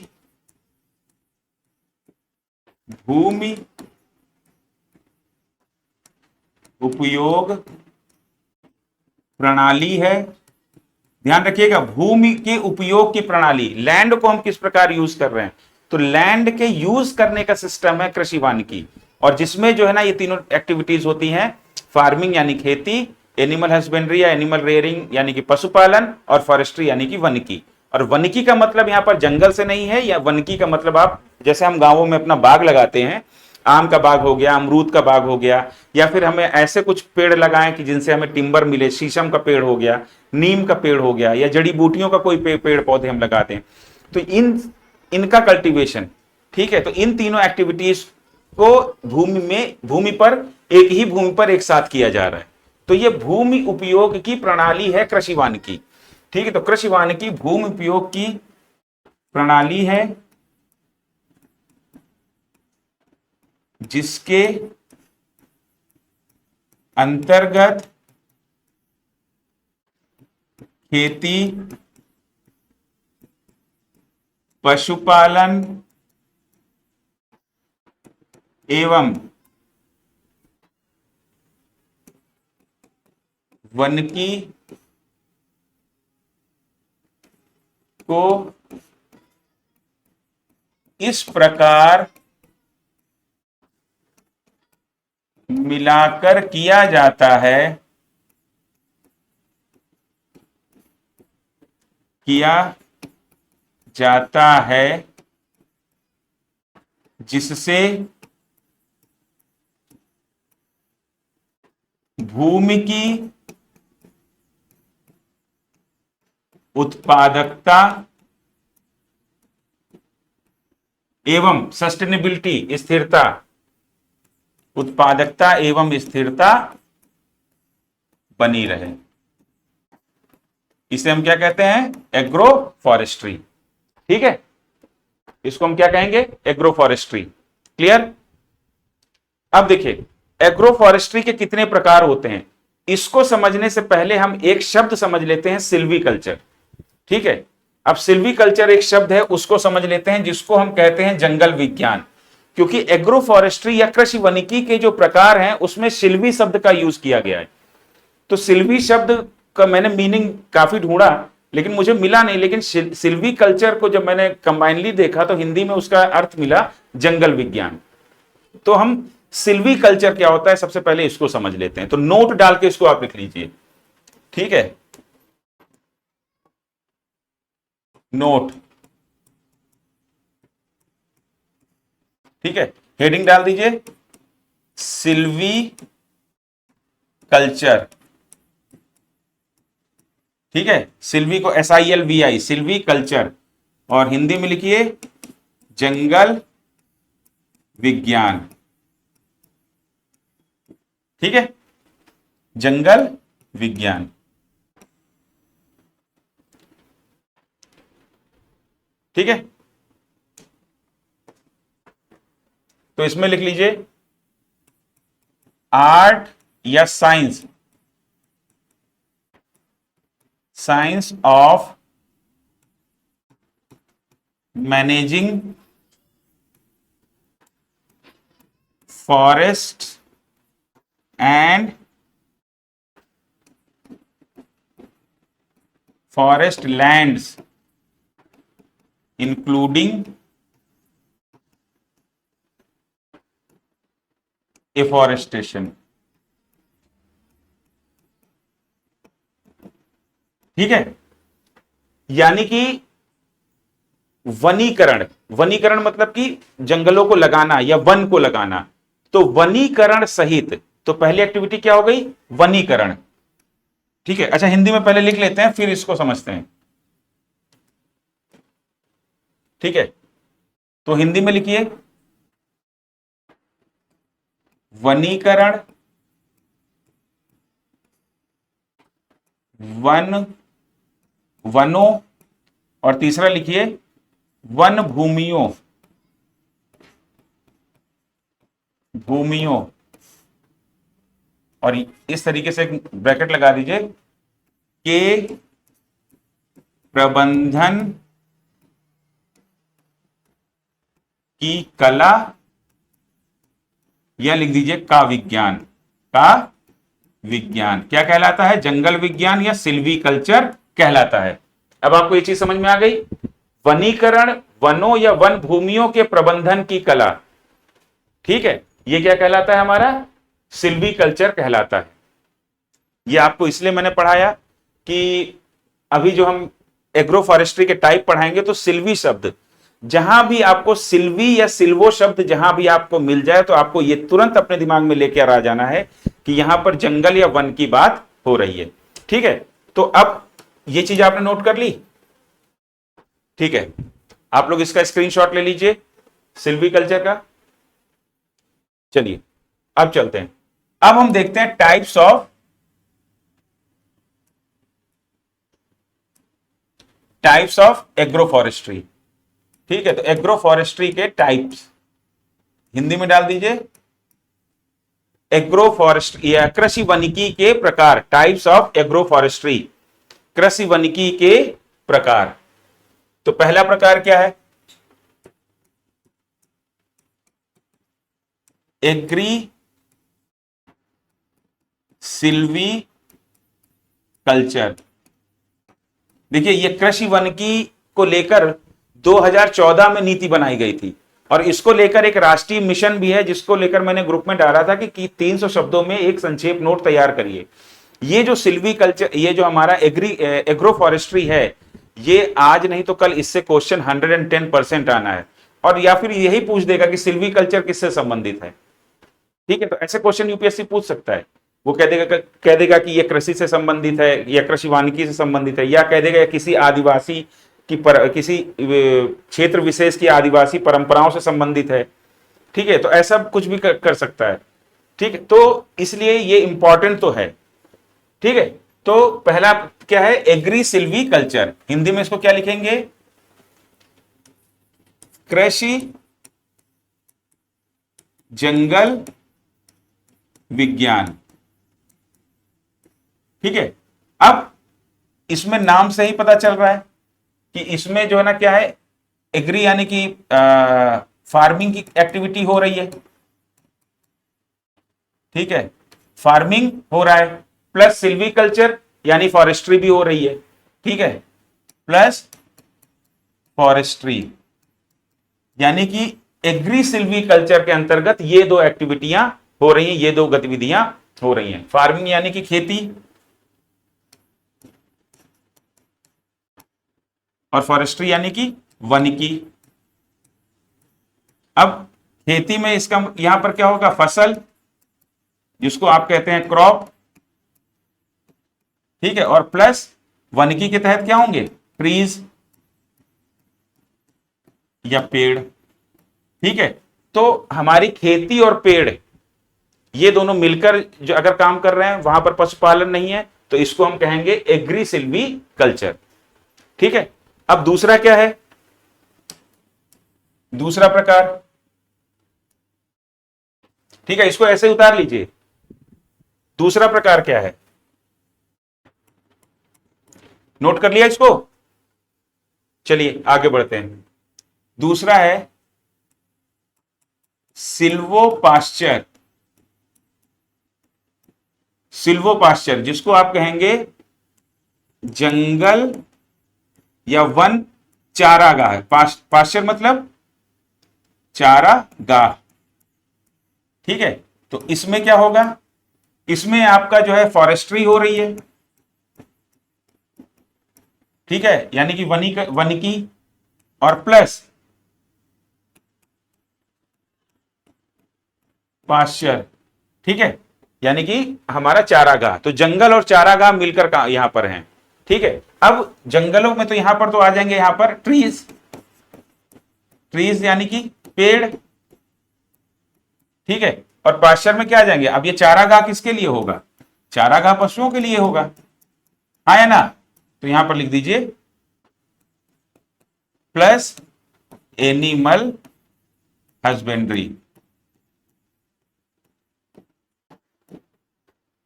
भूमि उपयोग प्रणाली है। ध्यान रखिएगा, भूमि के उपयोग की प्रणाली, लैंड को हम किस प्रकार यूज कर रहे हैं, तो लैंड के यूज करने का सिस्टम है कृषि वानिकी, और जिसमें जो है ना ये तीनों एक्टिविटीज होती हैं, फार्मिंग यानी खेती, एनिमल हस्बेंड्री या एनिमल रेयरिंग यानी कि पशुपालन, और फॉरेस्ट्री यानी कि वनिकी। और वनिकी का मतलब यहां पर जंगल से नहीं है, या वनिकी का मतलब आप जैसे हम गांवों में अपना बाग लगाते हैं, आम का बाग हो गया, अमरूद का बाग हो गया, या फिर हमें ऐसे कुछ पेड़ लगाएं कि जिनसे हमें टिम्बर मिले, शीशम का पेड़ हो गया, नीम का पेड़ हो गया, या जड़ी बूटियों का कोई पेड़ पौधे हम लगाते हैं, तो इनका कल्टीवेशन। ठीक है, तो इन तीनों एक्टिविटीज को भूमि पर, एक ही भूमि पर एक साथ किया जा रहा है, तो ये भूमि उपयोग की प्रणाली है कृषि वानिकी। ठीक है, तो कृषि वानिकी भूमि उपयोग की प्रणाली है जिसके अंतर्गत खेती, पशुपालन एवं वनिकी को इस प्रकार मिलाकर किया जाता है, किया जाता है जिससे भूमि की उत्पादकता एवं सस्टेनेबिलिटी, स्थिरता, उत्पादकता एवं स्थिरता बनी रहे। इसे हम क्या कहते हैं, एग्रो फॉरेस्ट्री। ठीक है, इसको हम क्या कहेंगे, एग्रो फॉरेस्ट्री। क्लियर। अब देखिए, एग्रो फॉरेस्ट्री के कितने प्रकार होते हैं, इसको समझने से पहले हम एक शब्द समझ लेते हैं, सिल्वीकल्चर। ठीक है, अब सिल्वीकल्चर एक शब्द है, उसको समझ लेते हैं, जिसको हम कहते हैं जंगल विज्ञान। क्योंकि एग्रो फॉरेस्ट्री या कृषि वनिकी के जो प्रकार हैं उसमें सिल्वी शब्द का यूज किया गया है। तो सिल्वी शब्द का मैंने मीनिंग काफी ढूंढा लेकिन मुझे मिला नहीं, लेकिन सिल्वी कल्चर को जब मैंने कंबाइनली देखा तो हिंदी में उसका अर्थ मिला जंगल विज्ञान। तो हम सिल्वी कल्चर क्या होता है सबसे पहले इसको समझ लेते हैं, तो नोट डाल के इसको आप लिख लीजिए। ठीक है, नोट। ठीक है, हेडिंग डाल दीजिए, सिल्वी कल्चर। ठीक है, सिल्वी को SILVI, सिल्वी कल्चर, और हिंदी में लिखिए जंगल विज्ञान। ठीक है, जंगल विज्ञान। ठीक है, तो इसमें लिख लीजिए आर्ट या science, science of managing forest and forest lands including afforestation. ठीक है, यानी कि वनीकरण, वनीकरण मतलब कि जंगलों को लगाना या वन को लगाना, तो वनीकरण सहित, तो पहली एक्टिविटी क्या हो गई, वनीकरण। ठीक है, अच्छा हिंदी में पहले लिख लेते हैं फिर इसको समझते हैं। ठीक है, तो हिंदी में लिखिए, वनीकरण, वन, वनों, और तीसरा लिखिए वन भूमियों, भूमियों, और इस तरीके से एक ब्रैकेट लगा दीजिए, के प्रबंधन की कला, या लिख दीजिए का विज्ञान, का विज्ञान क्या कहलाता है, जंगल विज्ञान या सिल्वी कल्चर कहलाता है। अब आपको ये चीज समझ में आ गई, वनीकरण, वनों या वन भूमियों के प्रबंधन की कला, ठीक है, ये क्या कहलाता है, हमारा सिल्वी कल्चर कहलाता है। ये आपको इसलिए मैंने पढ़ाया कि अभी जो हम एग्रो फॉरेस्ट्री के टाइप पढ़ाएंगे तो सिल्वी शब्द, जहां भी आपको सिल्वी या सिल्वो शब्द जहां भी आपको मिल जाए तो आपको ये तुरंत अपने दिमाग में लेकर आ जाना है कि यहां पर जंगल या वन की बात हो रही है। ठीक है, तो अब ये चीज आपने नोट कर ली। ठीक है, आप लोग इसका स्क्रीनशॉट ले लीजिए सिल्वी कल्चर का। चलिए अब चलते हैं, अब हम देखते हैं टाइप्स ऑफ एग्रो फॉरेस्ट्री। ठीक है, तो एग्रो फॉरेस्ट्री के टाइप्स हिंदी में डाल दीजिए, एग्रो फॉरेस्ट्री या कृषि वनिकी के प्रकार, टाइप्स ऑफ एग्रो फॉरेस्ट्री, कृषि वनिकी के प्रकार। तो पहला प्रकार क्या है, एग्री सिल्वी कल्चर। देखिए ये कृषि वनिकी को लेकर 2014 में नीति बनाई गई थी, और इसको लेकर एक राष्ट्रीय मिशन भी है जिसको लेकर मैंने ग्रुप में डाला था कि 300 शब्दों में एक संक्षेप नोट तैयार करिए। ये जो सिल्वी कल्चर, ये जो हमारा एग्रो फॉरेस्ट्री है, ये आज नहीं तो कल इससे क्वेश्चन 110% आना है, और या फिर यही पूछ देगा कि सिल्वी कल्चर किससे संबंधित है। ठीक है, तो ऐसे क्वेश्चन यूपीएससी पूछ सकता है। वो कह देगा कि ये कृषि से संबंधित है या कृषि वानिकी से संबंधित है, या कह देगा किसी आदिवासी की किसी क्षेत्र विशेष की आदिवासी परंपराओं से संबंधित है। ठीक है, तो ऐसा कुछ भी कर सकता है। ठीक है, तो इसलिए ये इंपॉर्टेंट तो है। ठीक है, तो पहला क्या है, एग्री सिल्वी कल्चर, हिंदी में इसको क्या लिखेंगे, कृषि जंगल विज्ञान। ठीक है, अब इसमें नाम से ही पता चल रहा है कि इसमें जो है ना क्या है, एग्री यानी कि फार्मिंग की एक्टिविटी हो रही है। ठीक है, फार्मिंग हो रहा है, प्लस सिल्वी कल्चर यानी फॉरेस्ट्री भी हो रही है। ठीक है, प्लस फॉरेस्ट्री यानी कि एग्री सिल्वी कल्चर के अंतर्गत ये दो एक्टिविटियां हो रही हैं, ये दो गतिविधियां हो रही हैं। फार्मिंग यानी कि खेती, और फॉरेस्ट्री यानी कि वनिकी। अब खेती में इसका यहां पर क्या होगा, फसल, जिसको आप कहते हैं क्रॉप। ठीक है, और प्लस वनिकी के तहत क्या होंगे, ट्रीज या पेड़। ठीक है, तो हमारी खेती और पेड़ ये दोनों मिलकर जो अगर काम कर रहे हैं, वहां पर पशुपालन नहीं है, तो इसको हम कहेंगे एग्री सिल्वी कल्चर। ठीक है, अब दूसरा क्या है, दूसरा प्रकार। ठीक है, इसको ऐसे उतार लीजिए, दूसरा प्रकार क्या है, नोट कर लिया इसको। चलिए आगे बढ़ते हैं, दूसरा है सिल्वो पास्चर। सिल्वो पास्चर जिसको आप कहेंगे जंगल या वन चारागाह। पास्चर मतलब चारागाह। ठीक है, तो इसमें क्या होगा, इसमें आपका जो है फॉरेस्ट्री हो रही है। ठीक है, यानी कि वनिकी, और प्लस पाश्चर। ठीक है, यानी कि हमारा चारागाह, तो जंगल और चारागाह मिलकर का यहां पर हैं। ठीक है, अब जंगलों में तो यहां पर तो आ जाएंगे, यहां पर ट्रीज, ट्रीज यानी कि पेड़। ठीक है, और पाश्चर में क्या आ जाएंगे? अब ये चारागाह किसके लिए होगा? चारागाह पशुओं के लिए होगा, हाँ है ना? तो यहां पर लिख दीजिए प्लस एनिमल हस्बेंड्री,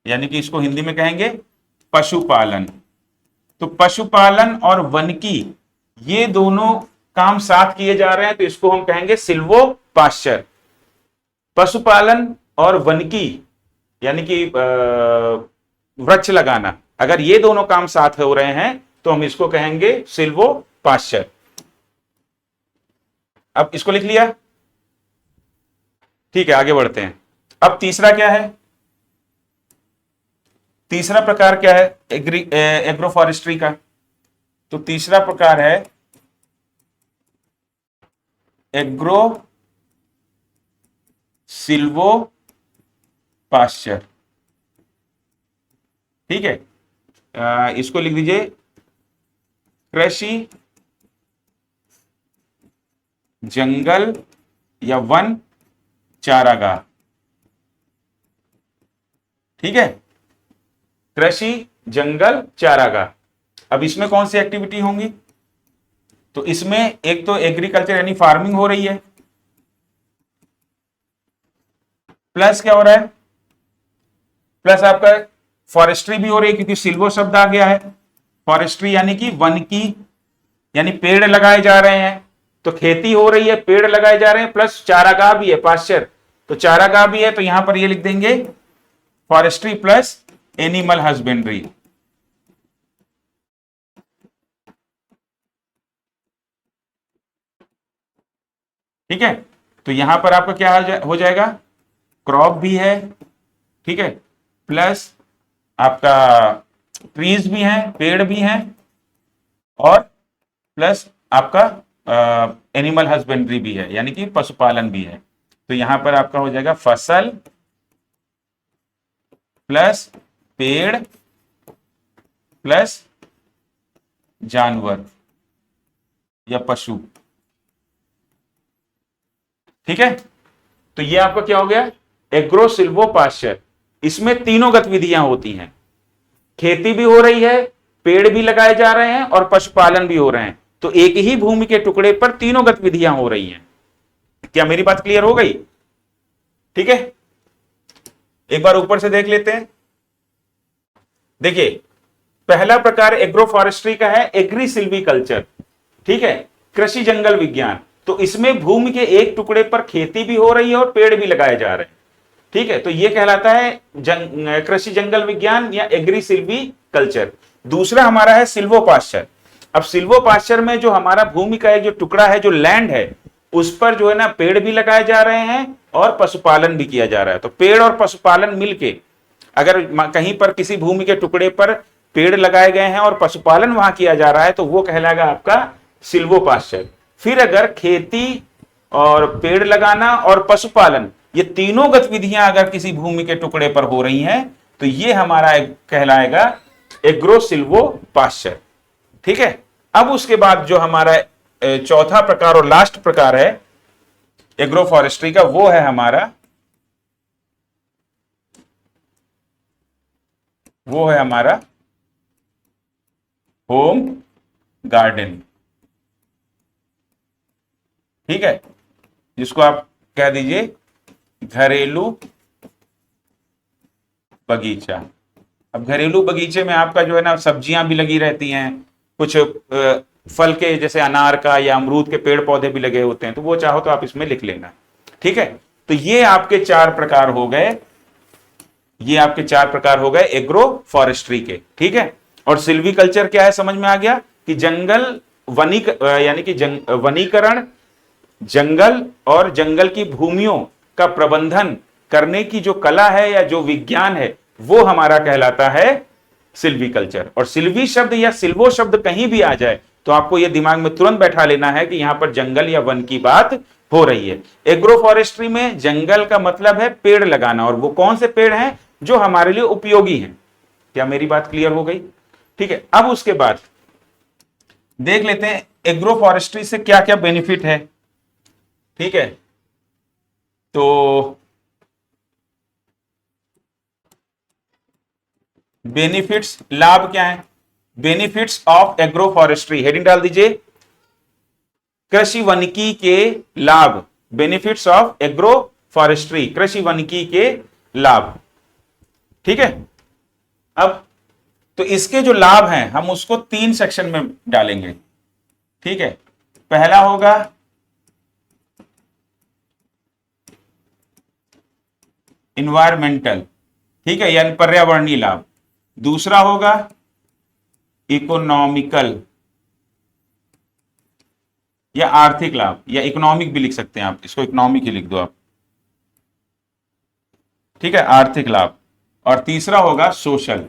यानी कि इसको हिंदी में कहेंगे पशुपालन। तो पशुपालन और वनिकी ये दोनों काम साथ किए जा रहे हैं, तो इसको हम कहेंगे सिल्वो पाश्चर। पशुपालन और वनिकी यानी कि वृक्ष लगाना, अगर ये दोनों काम साथ हो रहे हैं तो हम इसको कहेंगे सिल्वो पाश्चर। अब इसको लिख लिया, ठीक है, आगे बढ़ते हैं। अब तीसरा क्या है? तीसरा प्रकार क्या है एग्रो फॉरेस्ट्री का? तो तीसरा प्रकार है एग्रो सिल्वो पाश्चर। ठीक है, इसको लिख दीजिए कृषि जंगल या वन चारागाह। ठीक है, कृषि जंगल चारागाह। अब इसमें कौन सी एक्टिविटी होंगी? तो इसमें एक तो एग्रीकल्चर यानी फार्मिंग हो रही है, प्लस क्या हो रहा है? प्लस आपका फॉरेस्ट्री भी हो रही है, क्योंकि सिल्वो शब्द आ गया है। फॉरेस्ट्री यानी कि वन की, यानी पेड़ लगाए जा रहे हैं, तो खेती हो रही है, पेड़ लगाए जा रहे हैं, प्लस चारागाह भी है, पाश्चर। तो चारागाह भी है, तो यहां पर ये लिख देंगे फॉरेस्ट्री प्लस एनिमल हस्बेंड्री। ठीक है, तो यहां पर आपका क्या हो जाएगा? क्रॉप भी है, ठीक है, प्लस आपका ट्रीज भी हैं, पेड़ भी हैं, और प्लस आपका एनिमल हस्बेंड्री भी है, यानी कि पशुपालन भी है। तो यहां पर आपका हो जाएगा फसल प्लस पेड़ प्लस जानवर या पशु। ठीक है, तो ये आपका क्या हो गया? Agro silvo pasture. इसमें तीनों गतिविधियां होती हैं, खेती भी हो रही है, पेड़ भी लगाए जा रहे हैं, और पशुपालन भी हो रहे हैं। तो एक ही भूमि के टुकड़े पर तीनों गतिविधियां हो रही हैं। क्या मेरी बात क्लियर हो गई? ठीक है, एक बार ऊपर से देख लेते हैं। देखिए, पहला प्रकार एग्रो फॉरेस्ट्री का है एग्री सिल्वीकल्चर। ठीक है, कृषि जंगल विज्ञान। तो इसमें भूमि के एक टुकड़े पर खेती भी हो रही है और पेड़ भी लगाए जा रहे हैं। ठीक है, तो यह कहलाता है कृषि जंगल विज्ञान या एग्री सिल्वी कल्चर। दूसरा हमारा है सिल्वो पाश्चर। अब सिल्वो पाश्चर में जो हमारा भूमि का एक जो टुकड़ा है, जो लैंड है, उस पर जो है ना पेड़ भी लगाए जा रहे हैं और पशुपालन भी किया जा रहा है। तो पेड़ और पशुपालन मिलके, अगर कहीं पर किसी भूमि के टुकड़े पर पेड़ लगाए गए हैं और पशुपालन वहां किया जा रहा है, तो वो कहलाएगा आपका सिल्वो पाश्चर। फिर अगर खेती और पेड़ लगाना और पशुपालन, ये तीनों गतिविधियां अगर किसी भूमि के टुकड़े पर हो रही हैं, तो ये हमारा कहलाएगा एग्रो सिल्वो पाश्चर। ठीक है, अब उसके बाद जो हमारा चौथा प्रकार और लास्ट प्रकार है एग्रो फॉरेस्ट्री का, वो है हमारा होम गार्डन। ठीक है, जिसको आप कह दीजिए घरेलू बगीचा। अब घरेलू बगीचे में आपका जो है ना सब्जियां भी लगी रहती हैं, कुछ फल के जैसे अनार का या अमरूद के पेड़ पौधे भी लगे होते हैं, तो वो चाहो तो आप इसमें लिख लेना। ठीक है, तो ये आपके चार प्रकार हो गए, ये आपके चार प्रकार हो गए एग्रो फॉरेस्ट्री के। ठीक है, और सिल्वीकल्चर क्या है समझ में आ गया कि जंगल यानी कि वनीकरण, जंगल और जंगल की भूमियों का प्रबंधन करने की जो कला है या जो विज्ञान है, वो हमारा कहलाता है सिल्वीकल्चर। और सिल्वी शब्द या सिल्वो शब्द कहीं भी आ जाए तो आपको यह दिमाग में तुरंत बैठा लेना है कि यहां पर जंगल या वन की बात हो रही है। एग्रो फॉरेस्ट्री में जंगल का मतलब है पेड़ लगाना, और वो कौन से पेड़ हैं जो हमारे लिए उपयोगी हैं। क्या मेरी बात क्लियर हो गई? ठीक है, अब उसके बाद देख लेते हैं एग्रो फॉरेस्ट्री से क्या क्या बेनिफिट है। ठीक है, तो बेनिफिट्स, लाभ क्या है? Benefits of agro forestry, heading डाल दीजिए कृषि वानिकी के लाभ। बेनिफिट्स ऑफ एग्रो फॉरेस्ट्री, कृषि वानिकी के लाभ। ठीक है, अब तो इसके जो लाभ हैं हम उसको 3 सेक्शन में डालेंगे। ठीक है, पहला होगा इन्वायरमेंटल, ठीक है, यानी पर्यावरणीय लाभ। दूसरा होगा इकोनॉमिकल या आर्थिक लाभ, या इकोनॉमिक भी लिख सकते हैं आप, इसको इकोनॉमिक ही लिख दो आप। ठीक है, आर्थिक लाभ। और तीसरा होगा सोशल,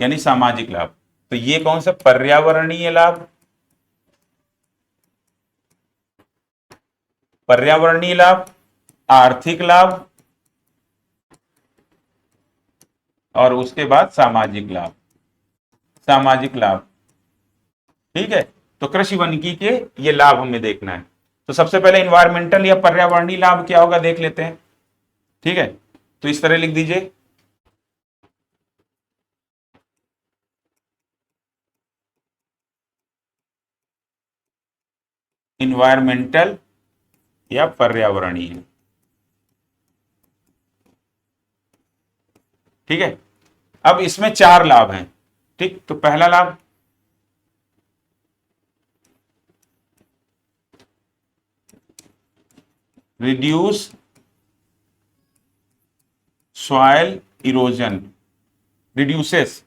यानी सामाजिक लाभ। तो ये कौन सा? पर्यावरणीय लाभ, पर्यावरणीय लाभ, आर्थिक लाभ, और उसके बाद सामाजिक लाभ, सामाजिक लाभ। ठीक है, तो कृषि वानिकी के ये लाभ हमें देखना है। तो सबसे पहले इन्वायरमेंटल या पर्यावरणीय लाभ क्या होगा देख लेते हैं। ठीक है, तो इस तरह लिख दीजिए इन्वायरमेंटल या पर्यावरणीय। ठीक है, अब इसमें 4 लाभ हैं। ठीक, तो पहला लाभ reduce soil erosion, reduces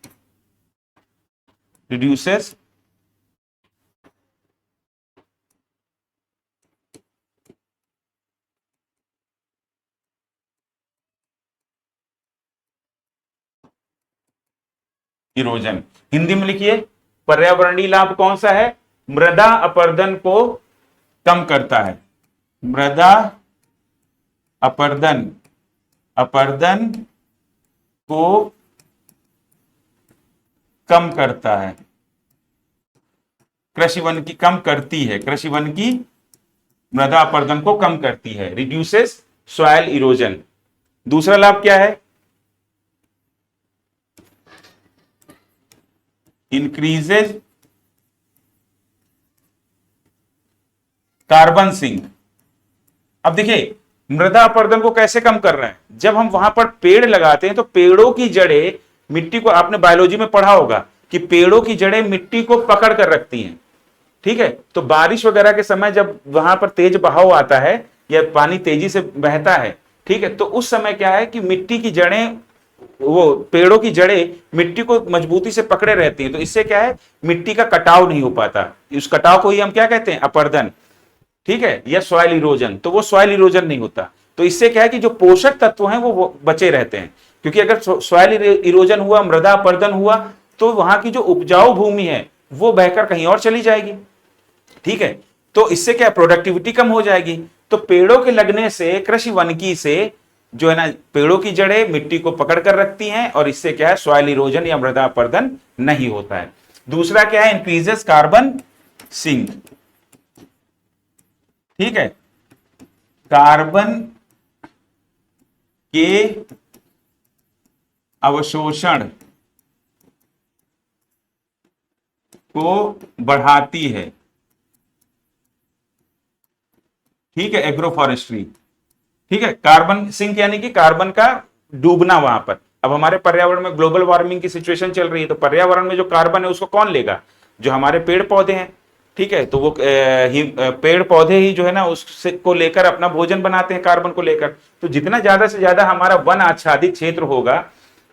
erosion. Hindi में लिखिए, पर्यावरणीय लाभ कौन सा है? मृदा अपरदन को कम करता है, मृदा अपरदन, अपरदन को कम करता है, कृषि वन की कम करती है, कृषि वन की मृदा अपरदन को कम करती है, रिड्यूसेस सॉइल इरोजन। दूसरा लाभ क्या है? Increases carbon sink. अब देखिए मृदा अपरदन को कैसे कम कर रहा है? जब हम वहां पर पेड़ लगाते हैं तो पेड़ों की जड़ें मिट्टी को, आपने बायोलॉजी में पढ़ा होगा कि पेड़ों की जड़ें मिट्टी को पकड़ कर रखती हैं। ठीक है, तो बारिश वगैरह के समय जब वहां पर तेज बहाव आता है या पानी तेजी से बहता है, ठीक है, तो उस समय क्या है कि मिट्टी की जड़ें, वो पेड़ों की जड़ें मिट्टी को मजबूती से पकड़े रहती हैं। तो इससे क्या है, मिट्टी का कटाव नहीं हो पाता। उस कटाव को ही हम क्या कहते हैं? अपरदन। ठीक है, या सॉइल इरोजन। तो वो सॉइल इरोजन नहीं होता। तो इससे क्या है कि जो पोषक तत्व हैं वो बचे रहते हैं, क्योंकि अगर सॉइल इरोजन हुआ, मृदा अपरदन हुआ, तो वहां की जो उपजाऊ भूमि है वो बहकर कहीं और चली जाएगी। ठीक है, तो इससे क्या, प्रोडक्टिविटी कम हो जाएगी। तो पेड़ों के लगने से, कृषि वानिकी से जो है ना, पेड़ों की जड़ें मिट्टी को पकड़ कर रखती हैं, और इससे क्या है, सॉइल इरोजन या मृदा अपरदन नहीं होता है। दूसरा क्या है? Increases carbon sink. ठीक है, कार्बन के अवशोषण को बढ़ाती है। ठीक है, एग्रो फॉरेस्ट्री। ठीक है, कार्बन सिंक यानी कि कार्बन का डूबना वहां पर। अब हमारे पर्यावरण में ग्लोबल वार्मिंग की सिचुएशन चल रही है, तो पर्यावरण में जो कार्बन है उसको कौन लेगा? जो हमारे पेड़ पौधे हैं। ठीक है, तो वो पेड़ पौधे ही जो है ना उससे को लेकर अपना भोजन बनाते हैं, कार्बन को लेकर। तो जितना ज्यादा से ज्यादा हमारा वन आच्छादित क्षेत्र होगा,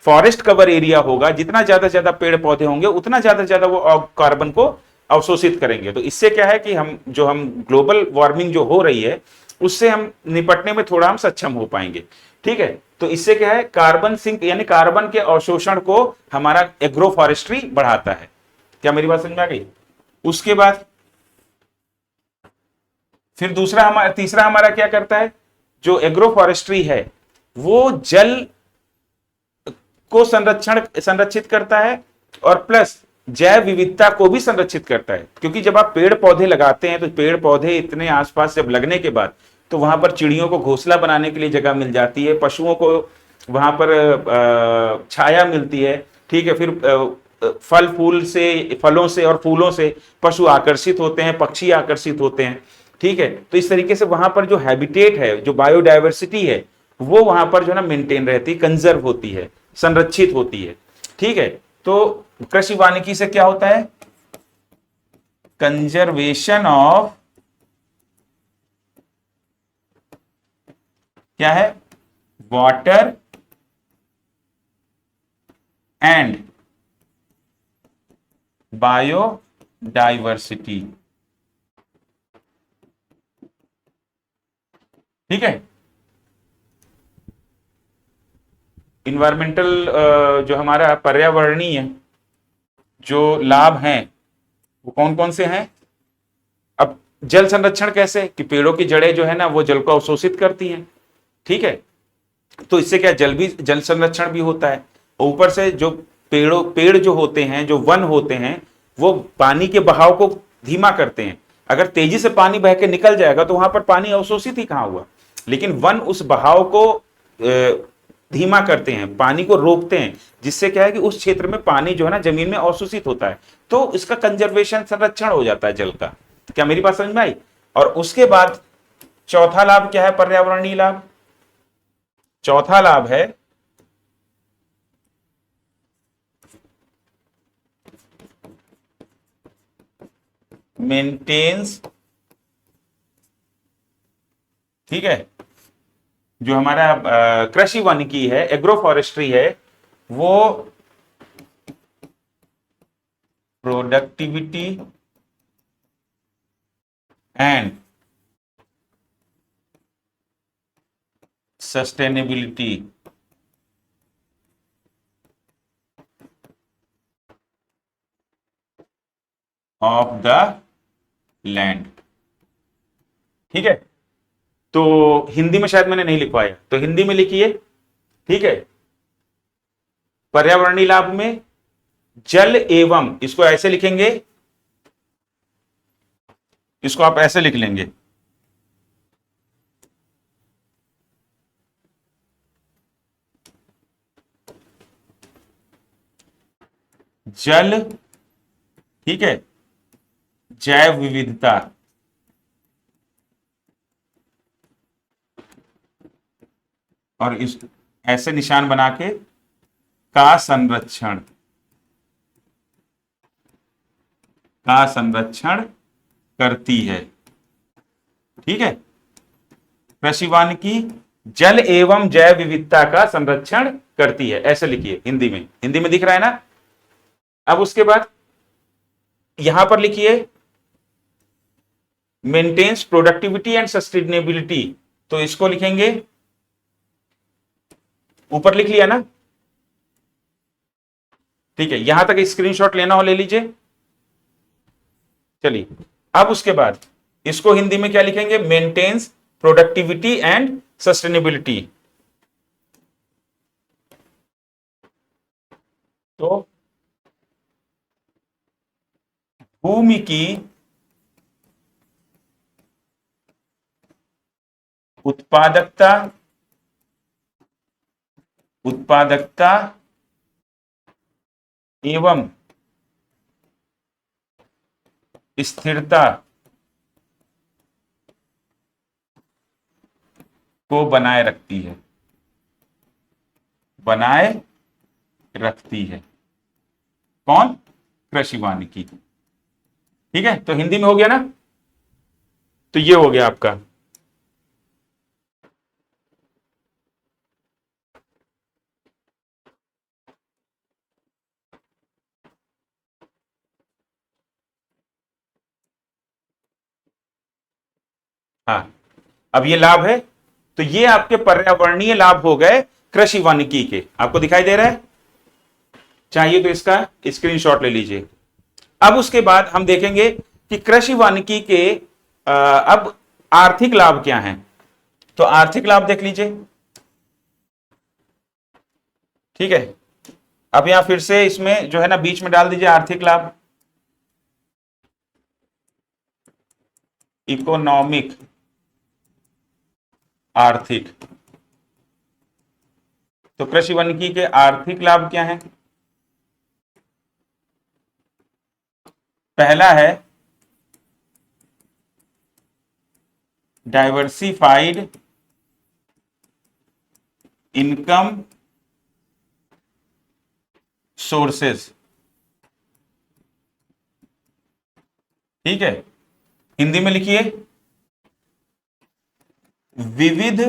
फॉरेस्ट कवर एरिया होगा, जितना ज्यादा से ज्यादा पेड़ पौधे होंगे उतना ज्यादा से ज्यादा वो कार्बन को अवशोषित करेंगे। तो इससे क्या है कि हम ग्लोबल वार्मिंग जो हो रही है उससे हम निपटने में थोड़ा हम सक्षम हो पाएंगे। ठीक है, तो इससे क्या है, कार्बन सिंक यानी कार्बन के अवशोषण को हमारा एग्रो फॉरेस्ट्री बढ़ाता है। क्या मेरी बात समझ में आ गई? उसके बाद फिर तीसरा हमारा क्या करता है, जो एग्रो फॉरेस्ट्री है वो जल को संरक्षित करता है और प्लस जैव विविधता को भी संरक्षित करता है। क्योंकि जब आप पेड़ पौधे लगाते हैं तो पेड़ पौधे इतने आसपास जब लगने के बाद तो वहां पर चिड़ियों को घोंसला बनाने के लिए जगह मिल जाती है, पशुओं को वहां पर छाया मिलती है, ठीक है। फिर फलों से और फूलों से पशु आकर्षित होते हैं, पक्षी आकर्षित होते हैं, ठीक है। तो इस तरीके से वहां पर जो हैबिटेट है, जो बायोडायवर्सिटी है, वो वहां पर जो है ना मेंटेन रहती है, कंजर्व होती है, संरक्षित होती है, ठीक है। तो कृषि वानिकी से क्या होता है, कंजर्वेशन ऑफ, क्या है, वाटर एंड बायोडाइवर्सिटी, ठीक है। इन्वायरमेंटल जो हमारा पर्यावरणीय जो लाभ हैं वो कौन कौन से हैं? अब जल संरक्षण कैसे, कि पेड़ों की जड़ें जो है ना वो जल को अवशोषित करती हैं, ठीक है। तो इससे क्या जल संरक्षण भी होता है। ऊपर से जो पेड़ जो होते हैं, जो वन होते हैं, वो पानी के बहाव को धीमा करते हैं। अगर तेजी से पानी बह के निकल जाएगा तो वहां पर पानी अवशोषित ही कहां हुआ, लेकिन वन उस बहाव को धीमा करते हैं, पानी को रोकते हैं, जिससे क्या है कि उस क्षेत्र में पानी जो है ना जमीन में अवशोषित होता है, तो इसका कंजर्वेशन, संरक्षण हो जाता है जल का। क्या मेरी बात समझ में आई? और उसके बाद चौथा लाभ क्या है, पर्यावरणीय लाभ? चौथा लाभ है मेंटेन्स, ठीक है। जो हमारा कृषि वानिकी है, एग्रो फॉरेस्ट्री है, वो productivity and sustainability of the land, ठीक है। तो हिंदी में शायद मैंने नहीं लिखवाया, तो हिंदी में लिखिए, ठीक है। पर्यावरणीय लाभ में जल एवं, इसको ऐसे लिखेंगे, इसको आप ऐसे लिख लेंगे, जल, ठीक है, जैव विविधता, और इस ऐसे निशान बना के का संरक्षण करती है, ठीक है। कृषि वानिकी जल एवं जैव विविधता का संरक्षण करती है, ऐसे लिखिए हिंदी में। हिंदी में दिख रहा है ना? अब उसके बाद यहां पर लिखिए मेंटेन्स प्रोडक्टिविटी एंड सस्टेनेबिलिटी, तो इसको लिखेंगे, ऊपर लिख लिया ना, ठीक है। यहां तक स्क्रीनशॉट लेना हो ले लीजिए। चलिए, अब उसके बाद इसको हिंदी में क्या लिखेंगे, मेंटेन्स प्रोडक्टिविटी एंड सस्टेनेबिलिटी। तो भूमि की उत्पादकता एवं स्थिरता को बनाए रखती है। कौन? कृषि वानिकी, ठीक है। तो हिंदी में हो गया ना? तो ये हो गया आपका हाँ। अब ये लाभ है, तो ये आपके पर्यावरणीय लाभ हो गए कृषि वानिकी के। आपको दिखाई दे रहा है? चाहिए तो इसका स्क्रीनशॉट ले लीजिए। अब उसके बाद हम देखेंगे कि कृषि वानिकी के अब आर्थिक लाभ क्या हैं। तो आर्थिक लाभ देख लीजिए, ठीक है। अब यहां फिर से इसमें जो है ना बीच में डाल दीजिए आर्थिक लाभ, इकोनॉमिक, आर्थिक। तो कृषि वानिकी के आर्थिक लाभ क्या है? पहला है डाइवर्सिफाइड इनकम सोर्सेस, ठीक है। हिंदी में लिखिए विविध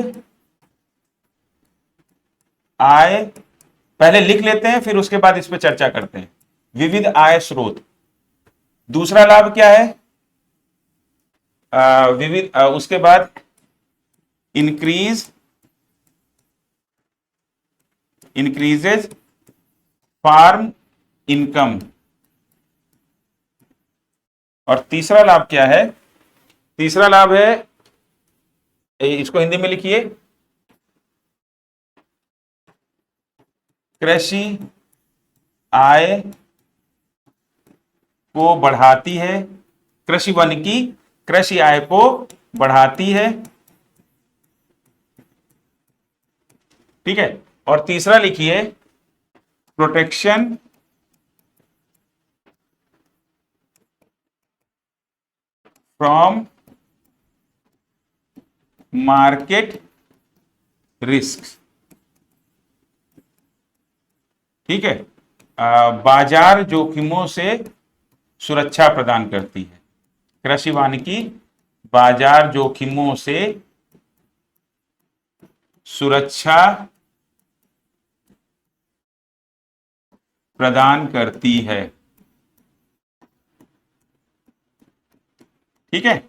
आय, पहले लिख लेते हैं फिर उसके बाद इस पर चर्चा करते हैं। विविध आय स्रोत। दूसरा लाभ क्या है? विविध उसके बाद इंक्रीज, इंक्रीजेज फार्म इनकम। और तीसरा लाभ क्या है? तीसरा लाभ है, इसको हिंदी में लिखिए कृषि आय को बढ़ाती है। कृषि वानिकी कृषि आय को बढ़ाती है, ठीक है। और तीसरा लिखिए प्रोटेक्शन फ्रॉम मार्केट रिस्क, ठीक है। बाजार जोखिमों से सुरक्षा प्रदान करती है। कृषि वानिकी बाजार जोखिमों से सुरक्षा प्रदान करती है, ठीक है।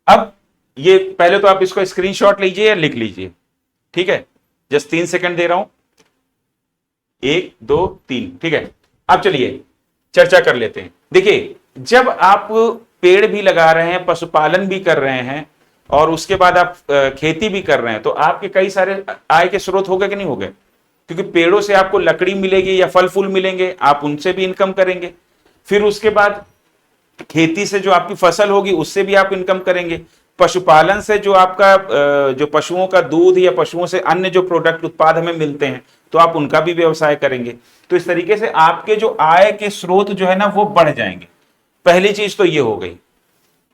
अब ये पहले तो आप इसको स्क्रीनशॉट लीजिए या लिख लीजिए, ठीक है। जस्ट 3 सेकंड दे रहा हूं, 1 2 3, ठीक है। अब चलिए चर्चा कर लेते हैं। देखिए, जब आप पेड़ भी लगा रहे हैं, पशुपालन भी कर रहे हैं और उसके बाद आप खेती भी कर रहे हैं, तो आपके कई सारे आय के स्रोत हो गए कि नहीं हो गए? क्योंकि पेड़ों से आपको लकड़ी मिलेगी या फल फूल मिलेंगे, आप उनसे भी इनकम करेंगे। फिर उसके बाद खेती से जो आपकी फसल होगी उससे भी आप इनकम करेंगे। पशुपालन से जो आपका जो पशुओं का दूध या पशुओं से अन्य जो प्रोडक्ट उत्पाद हमें मिलते हैं, तो आप उनका भी व्यवसाय करेंगे। तो इस तरीके से आपके जो आय के स्रोत जो है ना वो बढ़ जाएंगे। पहली चीज तो ये हो गई।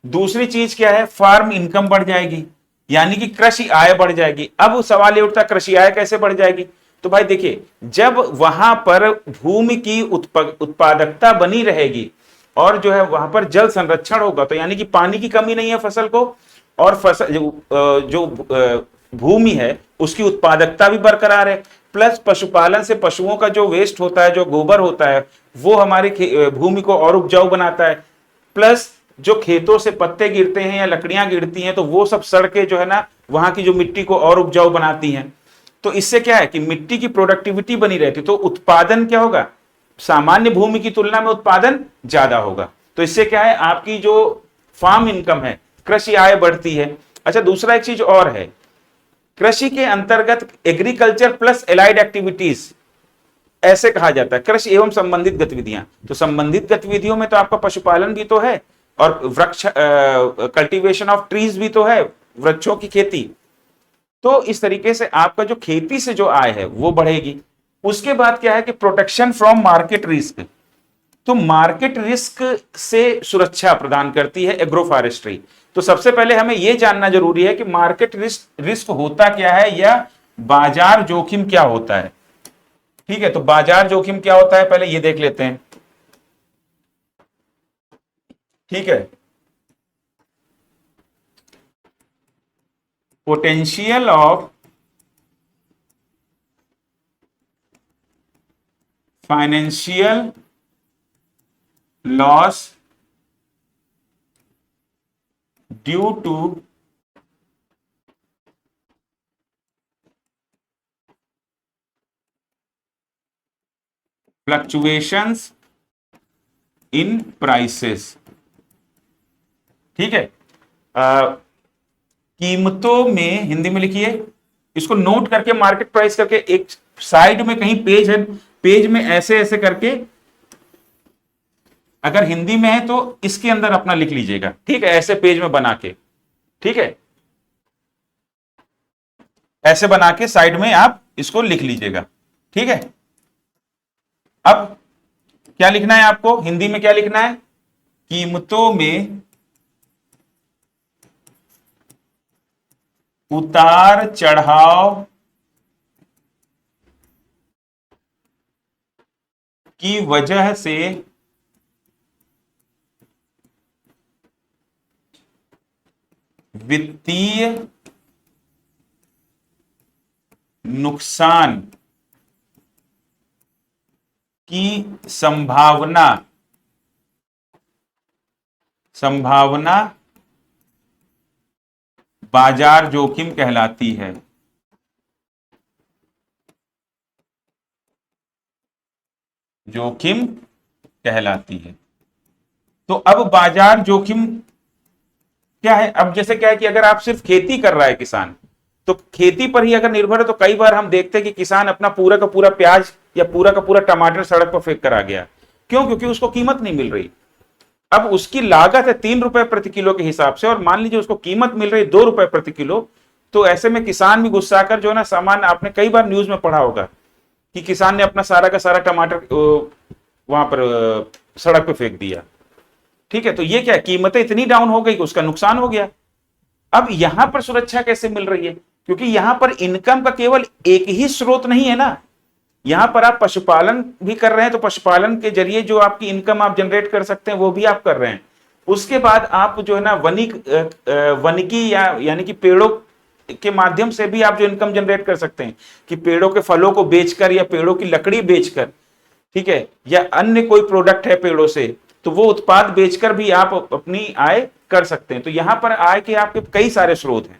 दूसरी चीज क्या है? फार्म इनकम बढ़ जाएगी, यानी कि कृषि आय बढ़ जाएगी। अब सवाल ये उठता, कृषि आय कैसे बढ़ जाएगी? तो भाई देखिए, जब वहां पर भूमि की उत्पादकता बनी रहेगी और जो है वहां पर जल संरक्षण होगा, तो यानी कि पानी की कमी नहीं है फसल को, और फसल जो भूमि है उसकी उत्पादकता भी बरकरार है। प्लस पशुपालन से पशुओं का जो वेस्ट होता है, जो गोबर होता है, वो हमारी भूमि को और उपजाऊ बनाता है। प्लस जो खेतों से पत्ते गिरते हैं या लकड़ियां गिरती हैं, तो वो सब सड़ के जो है ना वहां की जो मिट्टी को और उपजाऊ बनाती हैं। तो इससे क्या है कि मिट्टी की प्रोडक्टिविटी बनी रहती, तो उत्पादन क्या होगा? सामान्य भूमि की तुलना में उत्पादन ज्यादा होगा। तो इससे क्या है, आपकी जो फार्म इनकम है, कृषि आय बढ़ती है। अच्छा, दूसरा एक चीज और है, कृषि के अंतर्गत एग्रीकल्चर प्लस एलाइड एक्टिविटीज ऐसे कहा जाता है, कृषि एवं संबंधित गतिविधियां। तो संबंधित गतिविधियों में तो आपका पशुपालन भी तो है, और वृक्ष कल्टीवेशन ऑफ ट्रीज भी तो है, वृक्षों की खेती। तो इस तरीके से आपका जो खेती से जो आय है वो बढ़ेगी। उसके बाद क्या है कि प्रोटेक्शन फ्रॉम मार्केट रिस्क। तो मार्केट रिस्क से सुरक्षा प्रदान करती है एग्रो फॉरेस्ट्री। तो सबसे पहले हमें यह जानना जरूरी है कि मार्केट रिस्क रिस्क होता क्या है, या बाजार जोखिम क्या होता है, ठीक है। तो बाजार जोखिम क्या होता है पहले ये देख लेते हैं, ठीक है। Potential of financial loss due to fluctuations in prices. ठीक है, कीमतों में, हिंदी में लिखिए, इसको नोट करके मार्केट प्राइस करके एक साइड में कहीं पेज है, पेज में ऐसे ऐसे करके, अगर हिंदी में है तो इसके अंदर अपना लिख लीजिएगा। ठीक है, ऐसे पेज में बना के, ठीक है, ऐसे बना के साइड में आप इसको लिख लीजिएगा। ठीक है, अब क्या लिखना है आपको, हिंदी में क्या लिखना है, कीमतों में उतार चढ़ाव की वजह से वित्तीय नुकसान की संभावना बाजार जोखिम कहलाती है। जोखिम कहलाती है। तो अब बाजार जोखिम क्या है, अब जैसे क्या है कि अगर आप सिर्फ खेती कर रहा है किसान, तो खेती पर ही अगर निर्भर है, तो कई बार हम देखते हैं कि किसान अपना पूरा का पूरा प्याज या पूरा का पूरा टमाटर सड़क पर फेंक कर आ गया। क्यों? क्योंकि उसको कीमत नहीं मिल रही। अब उसकी लागत है 3 रुपए प्रति किलो के हिसाब से, और मान लीजिए उसको कीमत मिल रही 2 रुपए प्रति किलो, तो ऐसे में किसान भी गुस्सा कर जो है ना, सामान, आपने कई बार न्यूज में पढ़ा होगा कि किसान ने अपना सारा का सारा टमाटर वहां पर सड़क पे फेंक दिया। ठीक है, तो ये क्या, कीमतें इतनी डाउन हो गई कि उसका नुकसान हो गया। अब यहां पर सुरक्षा कैसे मिल रही है, क्योंकि यहां पर इनकम का केवल एक ही स्रोत नहीं है ना, यहां पर आप पशुपालन भी कर रहे हैं, तो पशुपालन के जरिए जो आपकी इनकम आप जनरेट कर सकते हैं वो भी आप कर रहे हैं। उसके बाद आप जो है ना वनिकी या यानी कि पेड़ों के माध्यम से भी आप जो इनकम जनरेट कर सकते हैं, कि पेड़ों के फलों को बेचकर या पेड़ों की लकड़ी बेचकर, ठीक है, या अन्य कोई प्रोडक्ट है पेड़ों से, तो वो उत्पाद बेचकर भी आप अपनी आय कर सकते हैं। तो यहां पर आय के आपके कई सारे स्रोत हैं।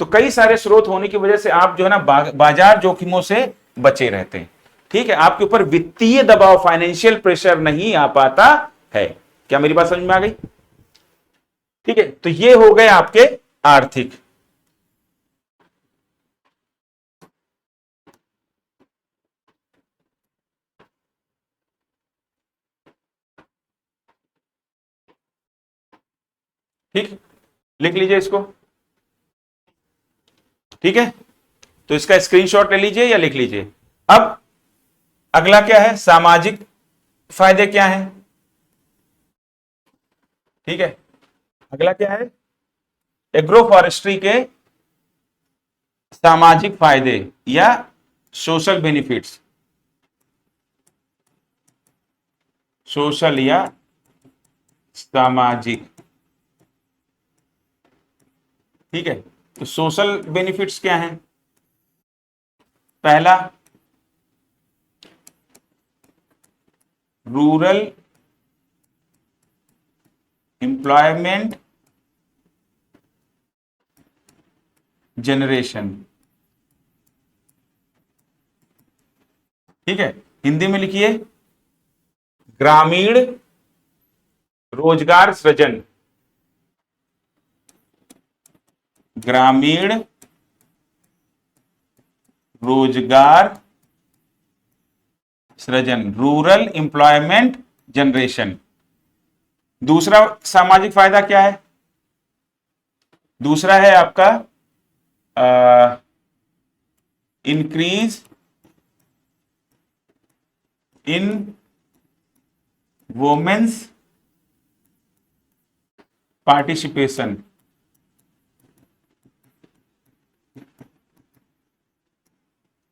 तो कई सारे स्रोत होने की वजह से आप जो है ना बाजार जोखिमों से बचे रहते हैं। ठीक है, आपके ऊपर वित्तीय दबाव, फाइनेंशियल प्रेशर नहीं आ पाता है। क्या मेरी बात समझ में आ गई? ठीक है, तो ये हो गए आपके आर्थिक। ठीक, लिख लीजिए इसको। ठीक है, तो इसका स्क्रीनशॉट ले लीजिए या लिख लीजिए। अब अगला क्या है, सामाजिक फायदे क्या है। ठीक है, अगला क्या है, एग्रो फॉरेस्ट्री के सामाजिक फायदे या सोशल बेनिफिट्स, सोशल या सामाजिक। ठीक है, तो सोशल बेनिफिट्स क्या हैं? पहला, रूरल एम्प्लॉयमेंट जनरेशन। ठीक है, हिंदी में लिखिए, ग्रामीण रोजगार सृजन। ग्रामीण रोजगार सृजन, रूरल एम्प्लॉयमेंट जनरेशन। दूसरा सामाजिक फायदा क्या है? दूसरा है आपका इंक्रीज इन वोमेन्स पार्टिसिपेशन।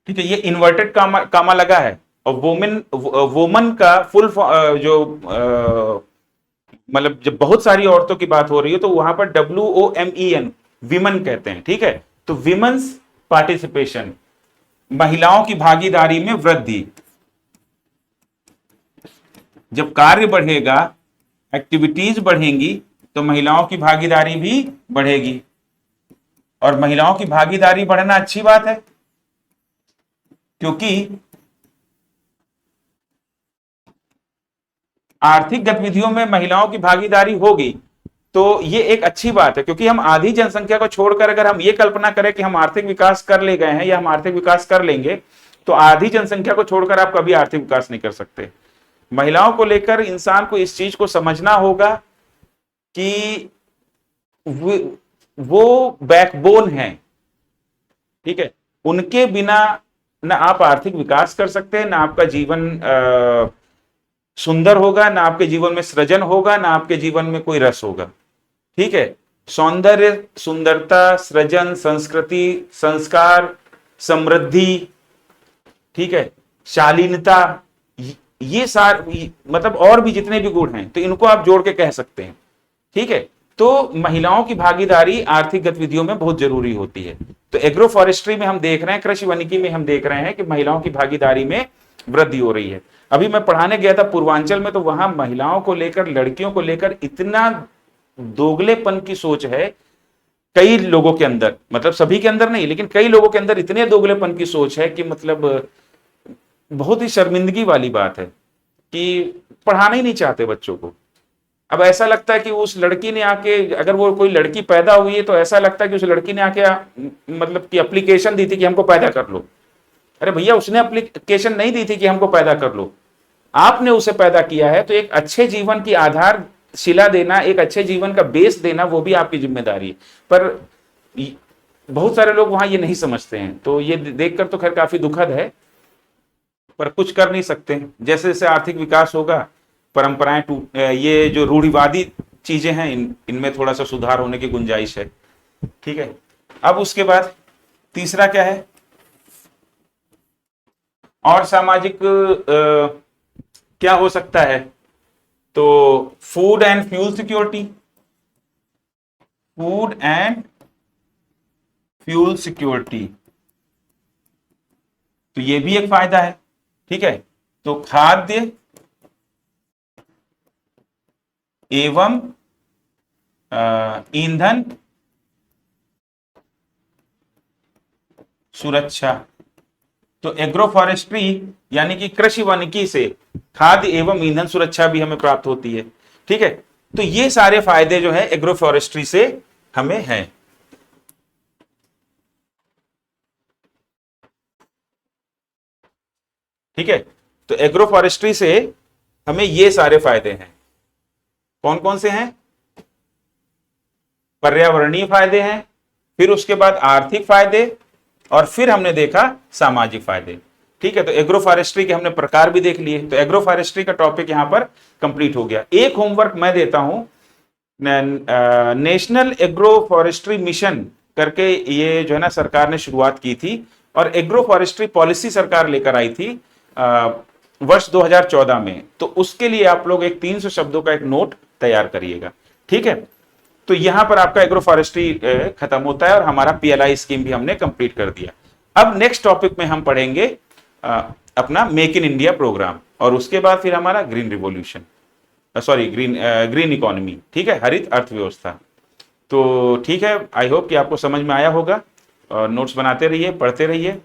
ठीक है, ये इन्वर्टेड कामा लगा है, और वोमन का फुल जो मतलब जब बहुत सारी औरतों की बात हो रही है तो वहां पर WOMEN, विमन कहते हैं। ठीक है, तो विमेंस पार्टिसिपेशन, महिलाओं की भागीदारी में वृद्धि। जब कार्य बढ़ेगा, एक्टिविटीज बढ़ेंगी, तो महिलाओं की भागीदारी भी बढ़ेगी, और महिलाओं की भागीदारी बढ़ना अच्छी बात है, क्योंकि आर्थिक गतिविधियों में महिलाओं की भागीदारी होगी तो ये एक अच्छी बात है, क्योंकि हम आधी जनसंख्या को छोड़कर अगर हम ये कल्पना करें कि हम आर्थिक विकास कर ले गए हैं या हम आर्थिक विकास कर लेंगे, तो आधी जनसंख्या को छोड़कर आप कभी आर्थिक विकास नहीं कर सकते। महिलाओं को लेकर इंसान को इस चीज को समझना होगा कि वो बैकबोन है, ठीक है। उनके बिना ना आप आर्थिक विकास कर सकते हैं, ना आपका जीवन सुंदर होगा, ना आपके जीवन में सृजन होगा, ना आपके जीवन में कोई रस होगा, ठीक है। सौंदर्य, सुंदरता, सृजन, संस्कृति, संस्कार, समृद्धि, ठीक है, शालीनता, ये सारे मतलब और भी जितने भी गुण हैं तो इनको आप जोड़ के कह सकते हैं, ठीक है। तो महिलाओं की भागीदारी आर्थिक गतिविधियों में बहुत जरूरी होती है। तो एग्रो फॉरेस्ट्री में हम देख रहे हैं, कृषि वानिकी में हम देख रहे हैं कि महिलाओं की भागीदारी में वृद्धि हो रही है। अभी मैं पढ़ाने गया था पूर्वांचल में, तो वहां महिलाओं को लेकर, लड़कियों को लेकर इतना दोगलेपन की सोच है कई लोगों के अंदर, मतलब सभी के अंदर नहीं लेकिन कई लोगों के अंदर इतने दोगलेपन की सोच है कि मतलब बहुत ही शर्मिंदगी वाली बात है कि पढ़ाना ही नहीं चाहते बच्चों को। अब ऐसा लगता है कि उस लड़की ने आके, अगर वो कोई लड़की पैदा हुई है तो ऐसा लगता है कि उस लड़की ने आके मतलब कि एप्लीकेशन दी थी कि हमको पैदा कर लो। अरे भैया, उसने एप्लीकेशन नहीं दी थी कि हमको पैदा कर लो, आपने उसे पैदा किया है। तो एक अच्छे जीवन की आधारशिला देना, एक अच्छे जीवन का बेस देना, वो भी आपकी जिम्मेदारी है। पर बहुत सारे लोग वहां ये नहीं समझते हैं, तो ये देखकर तो खैर काफी दुखद है, पर कुछ कर नहीं सकते। जैसे जैसे आर्थिक विकास होगा, परंपराएं ये जो रूढ़िवादी चीजें हैं इनमें थोड़ा सा सुधार होने की गुंजाइश है, ठीक है। अब उसके बाद तीसरा क्या है, और सामाजिक क्या हो सकता है, तो food and fuel security, food and fuel security, तो ये भी एक फायदा है, ठीक है। तो खाद्य एवं ईंधन सुरक्षा, तो एग्रो फॉरेस्ट्री यानी कि कृषि वानिकी से खाद्य एवं ईंधन सुरक्षा भी हमें प्राप्त होती है, ठीक है। तो ये सारे फायदे जो है एग्रो फॉरेस्ट्री से हमें हैं, ठीक है। तो एग्रो फॉरेस्ट्री से हमें ये सारे फायदे हैं। कौन कौन से हैं? पर्यावरणीय फायदे हैं, फिर उसके बाद आर्थिक फायदे, और फिर हमने देखा सामाजिक फायदे, ठीक है। तो एग्रो फॉरेस्ट्री के हमने प्रकार भी देख लिए। तो एग्रो फॉरेस्ट्री का टॉपिक यहां पर कंप्लीट हो गया। एक होमवर्क मैं देता हूं, नेशनल एग्रो फॉरेस्ट्री मिशन करके, ये जो है ना सरकार ने शुरुआत की थी, और एग्रो फॉरेस्ट्री पॉलिसी सरकार लेकर आई थी वर्ष 2014 में। तो उसके लिए आप लोग एक 300 शब्दों का एक नोट तैयार करिएगा, ठीक है। तो यहां पर आपका एग्रो फॉरेस्ट्री खत्म होता है और हमारा पीएलआई स्कीम भी हमने कंप्लीट कर दिया। अब नेक्स्ट टॉपिक में हम पढ़ेंगे अपना मेक इन इंडिया प्रोग्राम, और उसके बाद फिर हमारा green revolution, sorry green economy, ठीक है, हरित अर्थव्यवस्था। तो ठीक है, आई होप कि आपको समझ में आया होगा, और नोट्स बनाते रहिए, पढ़ते रहिए।